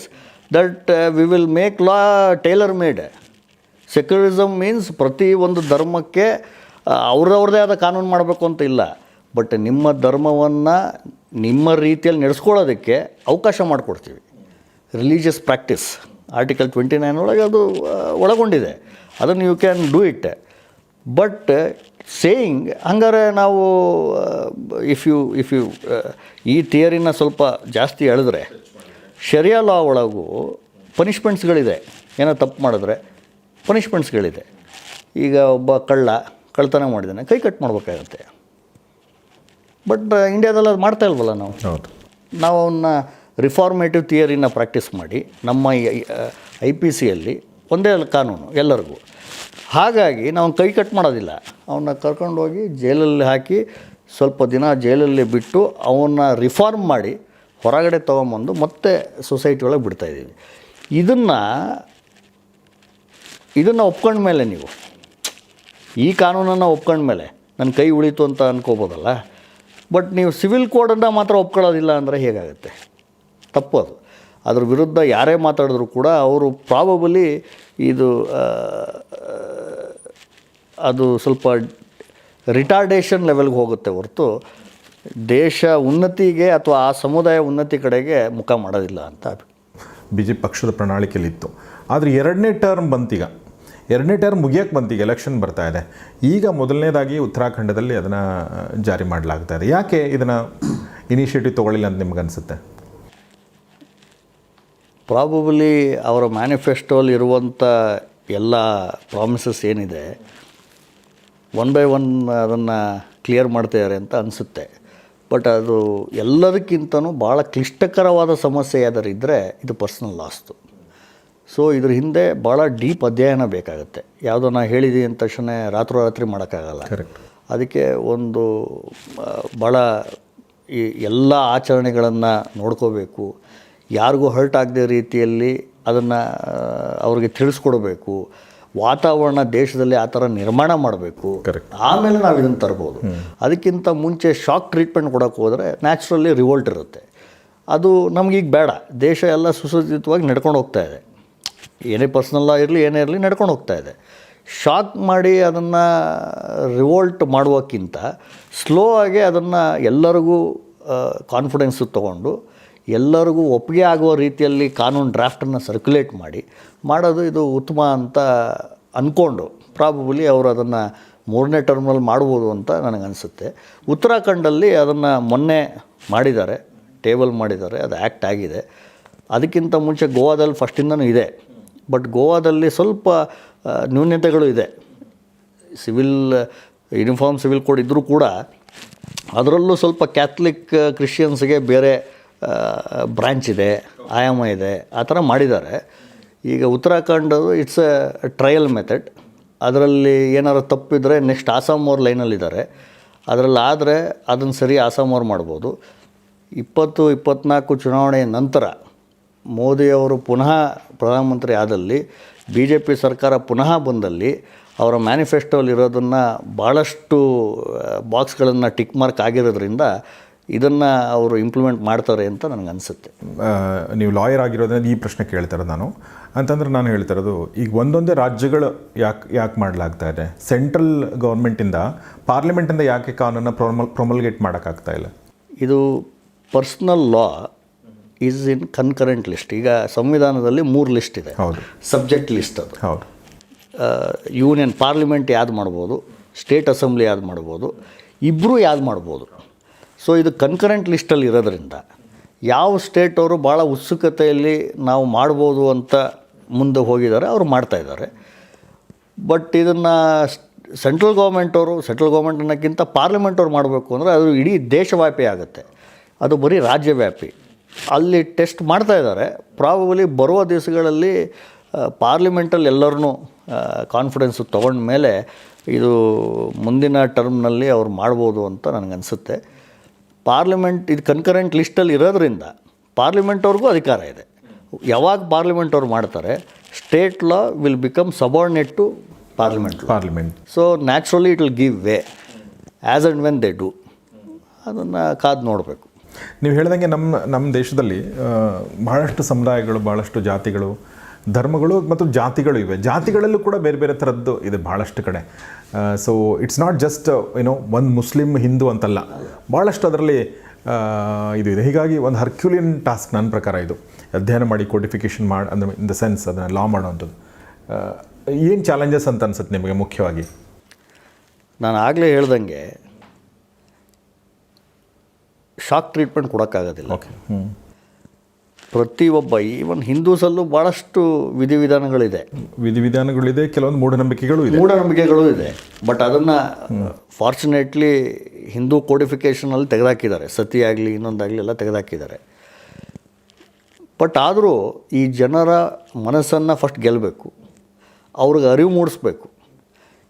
that we will make law tailor made. Secularism means ಪ್ರತಿ ಒಂದು ಧರ್ಮಕ್ಕೆ ಅವ್ರದ್ದೇ ಆದ ಕಾನೂನು ಮಾಡಬೇಕು ಅಂತ ಇಲ್ಲ. But ನಿಮ್ಮ ಧರ್ಮವನ್ನು ನಿಮ್ಮ ರೀತಿಯಲ್ಲಿ ನಡೆಸ್ಕೊಳ್ಳೋದಕ್ಕೆ ಅವಕಾಶ ಮಾಡಿಕೊಡ್ತೀವಿ. ರಿಲಿಜಿಯಸ್ ಪ್ರಾಕ್ಟೀಸ್ ಆರ್ಟಿಕಲ್ 29 ಒಳಗೆ ಅದು ಒಳಗೊಂಡಿದೆ. ಅದನ್ನು you can do it. But saying ಹಂಗಾರೆ ನಾವು ಇಫ್ ಯು ಈ ಥಿಯರಿನ ಸ್ವಲ್ಪ ಜಾಸ್ತಿ ಎಳೆದ್ರೆ ಶರಿಯಾ ಲಾ ಒಳಗೂ ಪನಿಷ್ಮೆಂಟ್ಸ್ಗಳಿದೆ. ಏನೋ ತಪ್ಪು ಮಾಡಿದ್ರೆ ಪನಿಷ್ಮೆಂಟ್ಸ್ಗಳಿದೆ. ಈಗ ಒಬ್ಬ ಕಳ್ಳತನ ಮಾಡಿದ್ದಾನೆ, ಕೈ ಕಟ್ ಮಾಡಬೇಕಾಗತ್ತೆ. ಬಟ್ ಇಂಡಿಯಾದಲ್ಲಿ ಅದು ಮಾಡ್ತಾ ಇಲ್ವಲ್ಲ ನಾವು. ಅವನ್ನ ರಿಫಾರ್ಮೇಟಿವ್ ಥಿಯರಿನ ಪ್ರಾಕ್ಟೀಸ್ ಮಾಡಿ ನಮ್ಮ IPCಯಲ್ಲಿ ಒಂದೇ ಕಾನೂನು ಎಲ್ಲರಿಗೂ. ಹಾಗಾಗಿ ನಾವು ಕೈ ಕಟ್ ಮಾಡೋದಿಲ್ಲ, ಅವನ್ನ ಕರ್ಕೊಂಡೋಗಿ ಜೈಲಲ್ಲಿ ಹಾಕಿ ಸ್ವಲ್ಪ ದಿನ ಜೈಲಲ್ಲಿ ಬಿಟ್ಟು ಅವನ್ನ ರಿಫಾರ್ಮ್ ಮಾಡಿ ಹೊರಗಡೆ ತೊಗೊಂಬಂದು ಮತ್ತೆ ಸೊಸೈಟಿ ಒಳಗೆ ಬಿಡ್ತಾಯಿದ್ದೀವಿ. ಇದನ್ನು ಒಪ್ಕೊಂಡ್ಮೇಲೆ ನೀವು ಈ ಕಾನೂನನ್ನು ಒಪ್ಕೊಂಡ್ಮೇಲೆ ನನ್ನ ಕೈ ಉಳಿತು ಅಂತ ಅನ್ಕೋಬೋದಲ್ಲ. ಬಟ್ ನೀವು ಸಿವಿಲ್ ಕೋಡನ್ನು ಮಾತ್ರ ಒಪ್ಕೊಳ್ಳೋದಿಲ್ಲ ಅಂದರೆ ಹೇಗಾಗುತ್ತೆ? ತಪ್ಪು ಅದು. ಅದ್ರ ವಿರುದ್ಧ ಯಾರೇ ಮಾತಾಡಿದ್ರು ಕೂಡ ಅವರು ಪ್ರಾಬಬಲಿ ಅದು ಸ್ವಲ್ಪ ರಿಟಾರ್ಡೇಷನ್ ಲೆವೆಲ್ಗೆ ಹೋಗುತ್ತೆ ಹೊರತು ದೇಶ ಉನ್ನತಿಗೆ ಅಥವಾ ಆ ಸಮುದಾಯ ಉನ್ನತಿ ಕಡೆಗೆ ಮುಖ ಮಾಡೋದಿಲ್ಲ ಅಂತ BJP ಪಕ್ಷದ ಪ್ರಣಾಳಿಕೆಯಲ್ಲಿತ್ತು. ಆದರೆ ಎರಡನೇ ಟರ್ಮ್ ಮುಗಿಯೋಕ್ಕೆ ಬಂತೀಗ, ಎಲೆಕ್ಷನ್ ಬರ್ತಾ ಇದೆ. ಈಗ ಮೊದಲನೇದಾಗಿ ಉತ್ತರಾಖಂಡದಲ್ಲಿ ಅದನ್ನು ಜಾರಿ ಮಾಡಲಾಗ್ತಾ ಇದೆ. ಯಾಕೆ ಇದನ್ನು ಇನಿಷಿಯೇಟಿವ್ ತೊಗೊಳ್ಳಿಲ್ಲ ಅಂತ ನಿಮ್ಗನ್ಸುತ್ತೆ? ಪ್ರಾಬಬಲಿ ಅವರ ಮ್ಯಾನಿಫೆಸ್ಟೋಲ್ಲಿ ಇರುವಂಥ ಎಲ್ಲ ಪ್ರಾಮಿಸಸ್ ಏನಿದೆ ಒನ್ ಬೈ ಒನ್ ಅದನ್ನು ಕ್ಲಿಯರ್ ಮಾಡ್ತಿದ್ದಾರೆ ಅಂತ ಅನಿಸುತ್ತೆ. ಬಟ್ ಅದು ಎಲ್ಲದಕ್ಕಿಂತನೂ ಭಾಳ ಕ್ಲಿಷ್ಟಕರವಾದ ಸಮಸ್ಯೆ ಯಾವ್ದಾರು ಇದ್ದರೆ ಇದು ಪರ್ಸ್ನಲ್ ಲಾಸ್ತು. ಸೊ ಇದ್ರ ಹಿಂದೆ ಭಾಳ ಡೀಪ್ ಅಧ್ಯಯನ ಬೇಕಾಗುತ್ತೆ. ಯಾವುದೋ ನಾ ಹೇಳಿದ್ದೀನಿ ಅಂದ ತಕ್ಷಣ ರಾತ್ರೋರಾತ್ರಿ ಮಾಡೋಕ್ಕಾಗಲ್ಲ. ಅದಕ್ಕೆ ಒಂದು ಭಾಳ ಈ ಎಲ್ಲ ಆಚರಣೆಗಳನ್ನು ನೋಡ್ಕೋಬೇಕು. ಯಾರಿಗೂ ಹರ್ಟ್ ಆಗದೆ ರೀತಿಯಲ್ಲಿ ಅದನ್ನು ಅವ್ರಿಗೆ ತಿಳಿಸ್ಕೊಡ್ಬೇಕು. ವಾತಾವರಣ ದೇಶದಲ್ಲಿ ಆ ಥರ ನಿರ್ಮಾಣ ಮಾಡಬೇಕು. ಆಮೇಲೆ ನಾವು ಇದನ್ನು ತರ್ಬೋದು. ಅದಕ್ಕಿಂತ ಮುಂಚೆ ಶಾಕ್ ಟ್ರೀಟ್ಮೆಂಟ್ ಕೊಡೋಕ್ಕೆ ಹೋದರೆ ನ್ಯಾಚುರಲಿ ರಿವೋಲ್ಟ್ ಇರುತ್ತೆ. ಅದು ನಮಗೀಗ ಬೇಡ. ದೇಶ ಎಲ್ಲ ಸುಸಜ್ಜಿತವಾಗಿ ನಡ್ಕೊಂಡು ಹೋಗ್ತಾ ಇದೆ. ಏನೇ ಪರ್ಸ್ನಲ್ ಲಾ ಇರಲಿ ಏನೇ ಇರಲಿ ನಡ್ಕೊಂಡು ಹೋಗ್ತಾ ಇದೆ. ಶಾಕ್ ಮಾಡಿ ಅದನ್ನು ರಿವೋಲ್ಟ್ ಮಾಡುವಕ್ಕಿಂತ ಸ್ಲೋ ಆಗಿ ಅದನ್ನು ಎಲ್ಲರಿಗೂ ಕಾನ್ಫಿಡೆನ್ಸು ತೊಗೊಂಡು ಎಲ್ಲರಿಗೂ ಒಪ್ಪಿಗೆ ಆಗುವ ರೀತಿಯಲ್ಲಿ ಕಾನೂನು ಡ್ರಾಫ್ಟನ್ನು ಸರ್ಕ್ಯುಲೇಟ್ ಮಾಡೋದು ಇದು ಉತ್ತಮ ಅಂತ ಅಂದ್ಕೊಂಡು ಪ್ರಾಬಬಲಿ ಅವರು ಅದನ್ನು 3ನೇ ಟರ್ಮ್ನಲ್ಲಿ ಮಾಡ್ಬೋದು ಅಂತ ನನಗನ್ಸುತ್ತೆ. ಉತ್ತರಾಖಂಡಲ್ಲಿ ಅದನ್ನು ಮೊನ್ನೆ ಮಾಡಿದ್ದಾರೆ, ಟೇಬಲ್ ಮಾಡಿದ್ದಾರೆ, ಅದು ಆ್ಯಕ್ಟ್ ಆಗಿದೆ. ಅದಕ್ಕಿಂತ ಮುಂಚೆ ಗೋವಾದಲ್ಲಿ ಫಸ್ಟಿಂದನೂ ಇದೆ. ಬಟ್ ಗೋವಾದಲ್ಲಿ ಸ್ವಲ್ಪ ನ್ಯೂನತೆಗಳು ಇದೆ. ಯೂನಿಫಾರ್ಮ್ ಸಿವಿಲ್ ಕೋಡ್ ಇದ್ದರೂ ಕೂಡ ಅದರಲ್ಲೂ ಸ್ವಲ್ಪ ಕ್ಯಾಥಲಿಕ್ ಕ್ರಿಶ್ಚಿಯನ್ಸ್ಗೆ ಬೇರೆ ಬ್ರ್ಯಾಂಚ್ ಇದೆ, ಆಯಾಮ ಇದೆ, ಆ ಥರ ಮಾಡಿದ್ದಾರೆ. ಈಗ ಉತ್ತರಾಖಂಡದು ಇಟ್ಸ್ ಎ ಟ್ರಯಲ್ ಮೆಥಡ್. ಅದರಲ್ಲಿ ಏನಾರು ತಪ್ಪಿದರೆ ನೆಕ್ಸ್ಟ್ ಆಸಾಮ್ ಅವ್ರ ಲೈನಲ್ಲಿದ್ದಾರೆ. ಅದರಲ್ಲಿ ಆದರೆ ಅದನ್ನು ಸರಿ ಆಸಾಮ್ ಅವ್ರು ಮಾಡ್ಬೋದು. 2024 ಚುನಾವಣೆಯ ನಂತರ ಮೋದಿಯವರು ಪುನಃ ಪ್ರಧಾನಮಂತ್ರಿ ಆದಲ್ಲಿ ಬಿ ಜೆ ಪಿ ಸರ್ಕಾರ ಪುನಃ ಬಂದಲ್ಲಿ ಅವರ ಮ್ಯಾನಿಫೆಸ್ಟೋಲ್ಲಿ ಇರೋದನ್ನು ಭಾಳಷ್ಟು ಬಾಕ್ಸ್ಗಳನ್ನು ಟಿಕ್ ಮಾರ್ಕ್ ಆಗಿರೋದ್ರಿಂದ ಇದನ್ನು ಅವರು ಇಂಪ್ಲಿಮೆಂಟ್ ಮಾಡ್ತಾರೆ ಅಂತ ನನಗನ್ಸುತ್ತೆ. ನೀವು ಲಾಯರ್ ಆಗಿರೋದ್ರಿಂದ ಈ ಪ್ರಶ್ನೆ ಕೇಳ್ತಾರೆ ನಾನು ಅಂತಂದ್ರೆ ನಾನು ಹೇಳ್ತಾ ಇರೋದು ಈಗ ಒಂದೊಂದೇ ರಾಜ್ಯಗಳು ಯಾಕೆ ಮಾಡಲಾಗ್ತಾ ಇದೆ, ಸೆಂಟ್ರಲ್ ಗೌರ್ಮೆಂಟಿಂದ ಪಾರ್ಲಿಮೆಂಟಿಂದ ಯಾಕೆ ಕಾನೂನನ್ನು ಪ್ರೊಮಲ್ಗೇಟ್ ಮಾಡೋಕ್ಕಾಗ್ತಾ ಇಲ್ಲ? ಇದು personal law is in concurrent list. ಈಗ ಸಂವಿಧಾನದಲ್ಲಿ 3 ಲಿಸ್ಟ್ ಇದೆ. ಹೌದು, ಸಬ್ಜೆಕ್ಟ್ ಲಿಸ್ಟ್ ಅದು. ಹೌದು. ಯೂನಿಯನ್ ಪಾರ್ಲಿಮೆಂಟ್ ಯಾವ್ದು ಮಾಡ್ಬೋದು, ಸ್ಟೇಟ್ ಅಸೆಂಬ್ಲಿ ಯಾವ್ದು ಮಾಡ್ಬೋದು, ಇಬ್ಬರೂ ಯಾವ್ದು ಮಾಡ್ಬೋದು. ಸೊ ಇದು ಕನ್ಕರೆಂಟ್ ಲಿಸ್ಟಲ್ಲಿ ಇರೋದ್ರಿಂದ ಯಾವ ಸ್ಟೇಟ್ ಅವರು ಭಾಳ ಉತ್ಸುಕತೆಯಲ್ಲಿ ನಾವು ಮಾಡ್ಬೋದು ಅಂತ ಮುಂದೆ ಹೋಗಿದ್ದಾರೆ, ಅವರು ಮಾಡ್ತಾಯಿದ್ದಾರೆ. ಬಟ್ ಇದನ್ನು ಸೆಂಟ್ರಲ್ ಗೌರ್ಮೆಂಟ್ ಅನ್ನೋಕ್ಕಿಂತ ಪಾರ್ಲಿಮೆಂಟ್ ಅವ್ರು ಮಾಡಬೇಕು ಅಂದರೆ ಅದು ಇಡೀ ದೇಶವ್ಯಾಪಿ ಆಗುತ್ತೆ, ಅದು ಬರೀ ರಾಜ್ಯವ್ಯಾಪಿ. ಅಲ್ಲಿ ಟೆಸ್ಟ್ ಮಾಡ್ತಾಯಿದ್ದಾರೆ. ಪ್ರಾಬಬಲಿ ಬರುವ ದಿವಸಗಳಲ್ಲಿ ಪಾರ್ಲಿಮೆಂಟಲ್ಲಿ ಎಲ್ಲರನ್ನೂ ಕಾನ್ಫಿಡೆನ್ಸು ತೊಗೊಂಡ ಮೇಲೆ ಇದು ಮುಂದಿನ ಟರ್ಮ್ನಲ್ಲಿ ಅವ್ರು ಮಾಡ್ಬೋದು ಅಂತ ನನಗನ್ಸುತ್ತೆ. ಪಾರ್ಲಿಮೆಂಟ್ ಇದು ಕನ್ಕರೆಂಟ್ ಲಿಸ್ಟಲ್ಲಿ ಇರೋದ್ರಿಂದ ಪಾರ್ಲಿಮೆಂಟ್ ಅವ್ರಿಗೂ ಅಧಿಕಾರ ಇದೆ. ಯಾವಾಗ ಪಾರ್ಲಿಮೆಂಟ್ ಅವ್ರು ಮಾಡ್ತಾರೆ, state law will become subordinate to parliament. So naturally it will give way as and when they do. ಅದನ್ನು ಕಾದು ನೋಡಬೇಕು. ನೀವು ಹೇಳ್ದಂಗೆ ನಮ್ಮ ದೇಶದಲ್ಲಿ ಬಹಳಷ್ಟು ಸಮುದಾಯಗಳು, ಭಾಳಷ್ಟು ಜಾತಿಗಳು, ಧರ್ಮಗಳು ಮತ್ತು ಜಾತಿಗಳು ಇವೆ. ಜಾತಿಗಳಲ್ಲೂ ಕೂಡ ಬೇರೆ ಬೇರೆ ಥರದ್ದು ಇದೆ ಭಾಳಷ್ಟು ಕಡೆ. ಸೊ ಇಟ್ಸ್ ನಾಟ್ ಜಸ್ಟ್ ಒಂದು ಮುಸ್ಲಿಮ್ ಹಿಂದೂ ಅಂತಲ್ಲ, ಭಾಳಷ್ಟು ಅದರಲ್ಲಿ ಇದು ಇದೆ. ಹೀಗಾಗಿ ಒಂದು ಹರ್ಕ್ಯುಲಿಯನ್ ಟಾಸ್ಕ್ ನನ್ನ ಪ್ರಕಾರ ಇದು ಅಧ್ಯಯನ ಮಾಡಿ ಕೋಡಿಫಿಕೇಷನ್ ಮಾಡಿ, ಅಂದರೆ ಇನ್ ದ ಸೆನ್ಸ್ ಅದನ್ನು ಲಾ ಮಾಡೋವಂಥದ್ದು. ಏನು ಚಾಲೆಂಜಸ್ ಅಂತ ಅನ್ಸುತ್ತೆ ನಿಮಗೆ ಮುಖ್ಯವಾಗಿ? ನಾನು ಆಗಲೇ ಹೇಳ್ದಂಗೆ ಶಾಕ್ ಟ್ರೀಟ್ಮೆಂಟ್ ಕೊಡೋಕ್ಕಾಗೋದಿಲ್ಲ. ಓಕೆ. ಪ್ರತಿಯೊಬ್ಬ ಈವನ್ ಹಿಂದೂಸಲ್ಲೂ ಭಾಳಷ್ಟು ವಿಧಿವಿಧಾನಗಳಿದೆ, ಕೆಲವೊಂದು ಮೂಢನಂಬಿಕೆಗಳು ಇದೆ. ಬಟ್ ಅದನ್ನು ಫಾರ್ಚುನೇಟ್ಲಿ ಹಿಂದೂ ಕೋಡಿಫಿಕೇಷನಲ್ಲಿ ತೆಗೆದಾಕಿದ್ದಾರೆ. ಸತಿ ಆಗಲಿ ಇನ್ನೊಂದಾಗಲಿ ಎಲ್ಲ ತೆಗೆದಾಕಿದ್ದಾರೆ. ಬಟ್ ಆದರೂ ಈ ಜನರ ಮನಸ್ಸನ್ನು ಫಸ್ಟ್ ಗೆಲ್ಲಬೇಕು, ಅವ್ರಿಗೆ ಅರಿವು ಮೂಡಿಸ್ಬೇಕು.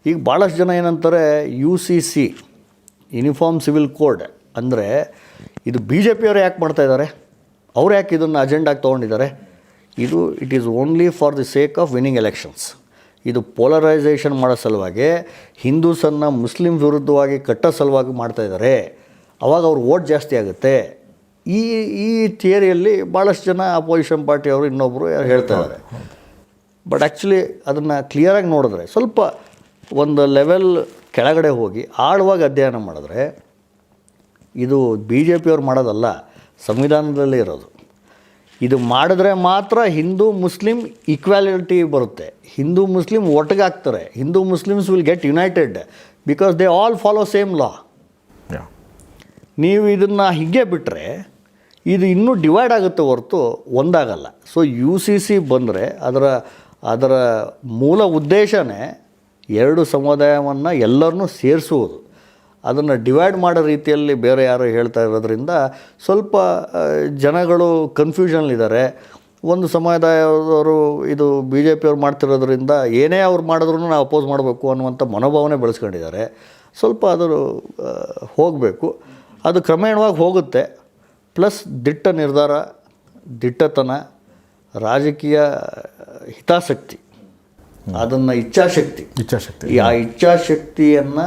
ಈಗ ಭಾಳಷ್ಟು ಜನ ಏನಂತಾರೆ, UCC ಯೂನಿಫಾರ್ಮ್ ಸಿವಿಲ್ ಕೋಡ್ ಅಂದರೆ ಇದು BJP ಅವರು ಯಾಕೆ ಮಾಡ್ತಾಯಿದ್ದಾರೆ, ಅವ್ರು ಯಾಕೆ ಇದನ್ನು ಅಜೆಂಡಾಗಿ ತೊಗೊಂಡಿದ್ದಾರೆ? It is only for the sake of winning elections. ಇದು ಪೋಲರೈಸೇಷನ್ ಮಾಡೋ ಸಲುವಾಗಿ, ಹಿಂದೂಸನ್ನು ಮುಸ್ಲಿಂ ವಿರುದ್ಧವಾಗಿ ಕಟ್ಟೋ ಸಲುವಾಗಿ ಮಾಡ್ತಾಯಿದ್ದಾರೆ. ಅವಾಗ ಅವ್ರ ವೋಟ್ ಜಾಸ್ತಿ ಆಗುತ್ತೆ. ಈ ಥಿಯರಿಯಲ್ಲಿ ಭಾಳಷ್ಟು ಜನ ಅಪೋಸಿಷನ್ ಪಾರ್ಟಿಯವರು ಇನ್ನೊಬ್ಬರು ಹೇಳ್ತಾ ಇದ್ದಾರೆ. ಬಟ್ ಆ್ಯಕ್ಚುಲಿ ಅದನ್ನು ಕ್ಲಿಯರಾಗಿ ನೋಡಿದ್ರೆ, ಸ್ವಲ್ಪ ಒಂದು ಲೆವೆಲ್ ಕೆಳಗಡೆ ಹೋಗಿ ಆಳವಾಗಿ ಅಧ್ಯಯನ ಮಾಡಿದ್ರೆ, ಇದು BJP ಅವ್ರು ಮಾಡೋದಲ್ಲ, ಸಂವಿಧಾನದಲ್ಲೇ ಇರೋದು. ಇದು ಮಾಡಿದ್ರೆ ಮಾತ್ರ ಹಿಂದೂ ಮುಸ್ಲಿಂ ಈಕ್ವಾಲಿಟಿ ಬರುತ್ತೆ, ಹಿಂದೂ ಮುಸ್ಲಿಂ ಒಟ್ಟಿಗಾಗ್ತಾರೆ, Hindu Muslims will get united because they all follow same law. ನೀವು ಇದನ್ನು ಹೀಗೆ ಬಿಟ್ಟರೆ ಇದು ಇನ್ನೂ ಡಿವೈಡ್ ಆಗುತ್ತೆ ಹೊರತು ಒಂದಾಗಲ್ಲ. ಸೊ UCC ಬಂದರೆ ಅದರ ಮೂಲ ಉದ್ದೇಶನೇ ಎರಡು ಸಮುದಾಯವನ್ನು ಎಲ್ಲರನ್ನೂ ಸೇರಿಸುವುದು. ಅದನ್ನು ಡಿವೈಡ್ ಮಾಡೋ ರೀತಿಯಲ್ಲಿ ಬೇರೆ ಯಾರು ಹೇಳ್ತಾ ಇರೋದ್ರಿಂದ ಸ್ವಲ್ಪ ಜನಗಳು ಕನ್ಫ್ಯೂಷನ್ಲಿದ್ದಾರೆ. ಒಂದು ಸಮುದಾಯದವರು ಇದು BJP ಅವ್ರು ಮಾಡ್ತಿರೋದ್ರಿಂದ ಏನೇ ಅವ್ರು ಮಾಡಿದ್ರೂ ನಾವು ಅಪೋಸ್ ಮಾಡಬೇಕು ಅನ್ನುವಂಥ ಮನೋಭಾವನೆ ಬೆಳೆಸ್ಕೊಂಡಿದ್ದಾರೆ. ಸ್ವಲ್ಪ ಅದು ಹೋಗಬೇಕು, ಅದು ಕ್ರಮೇಣವಾಗಿ ಹೋಗುತ್ತೆ. ಪ್ಲಸ್ ದಿಟ್ಟ ನಿರ್ಧಾರ, ದಿಟ್ಟತನ, ರಾಜಕೀಯ ಹಿತಾಸಕ್ತಿ, ಅದನ್ನು ಇಚ್ಛಾಶಕ್ತಿ, ಆ ಇಚ್ಛಾಶಕ್ತಿಯನ್ನು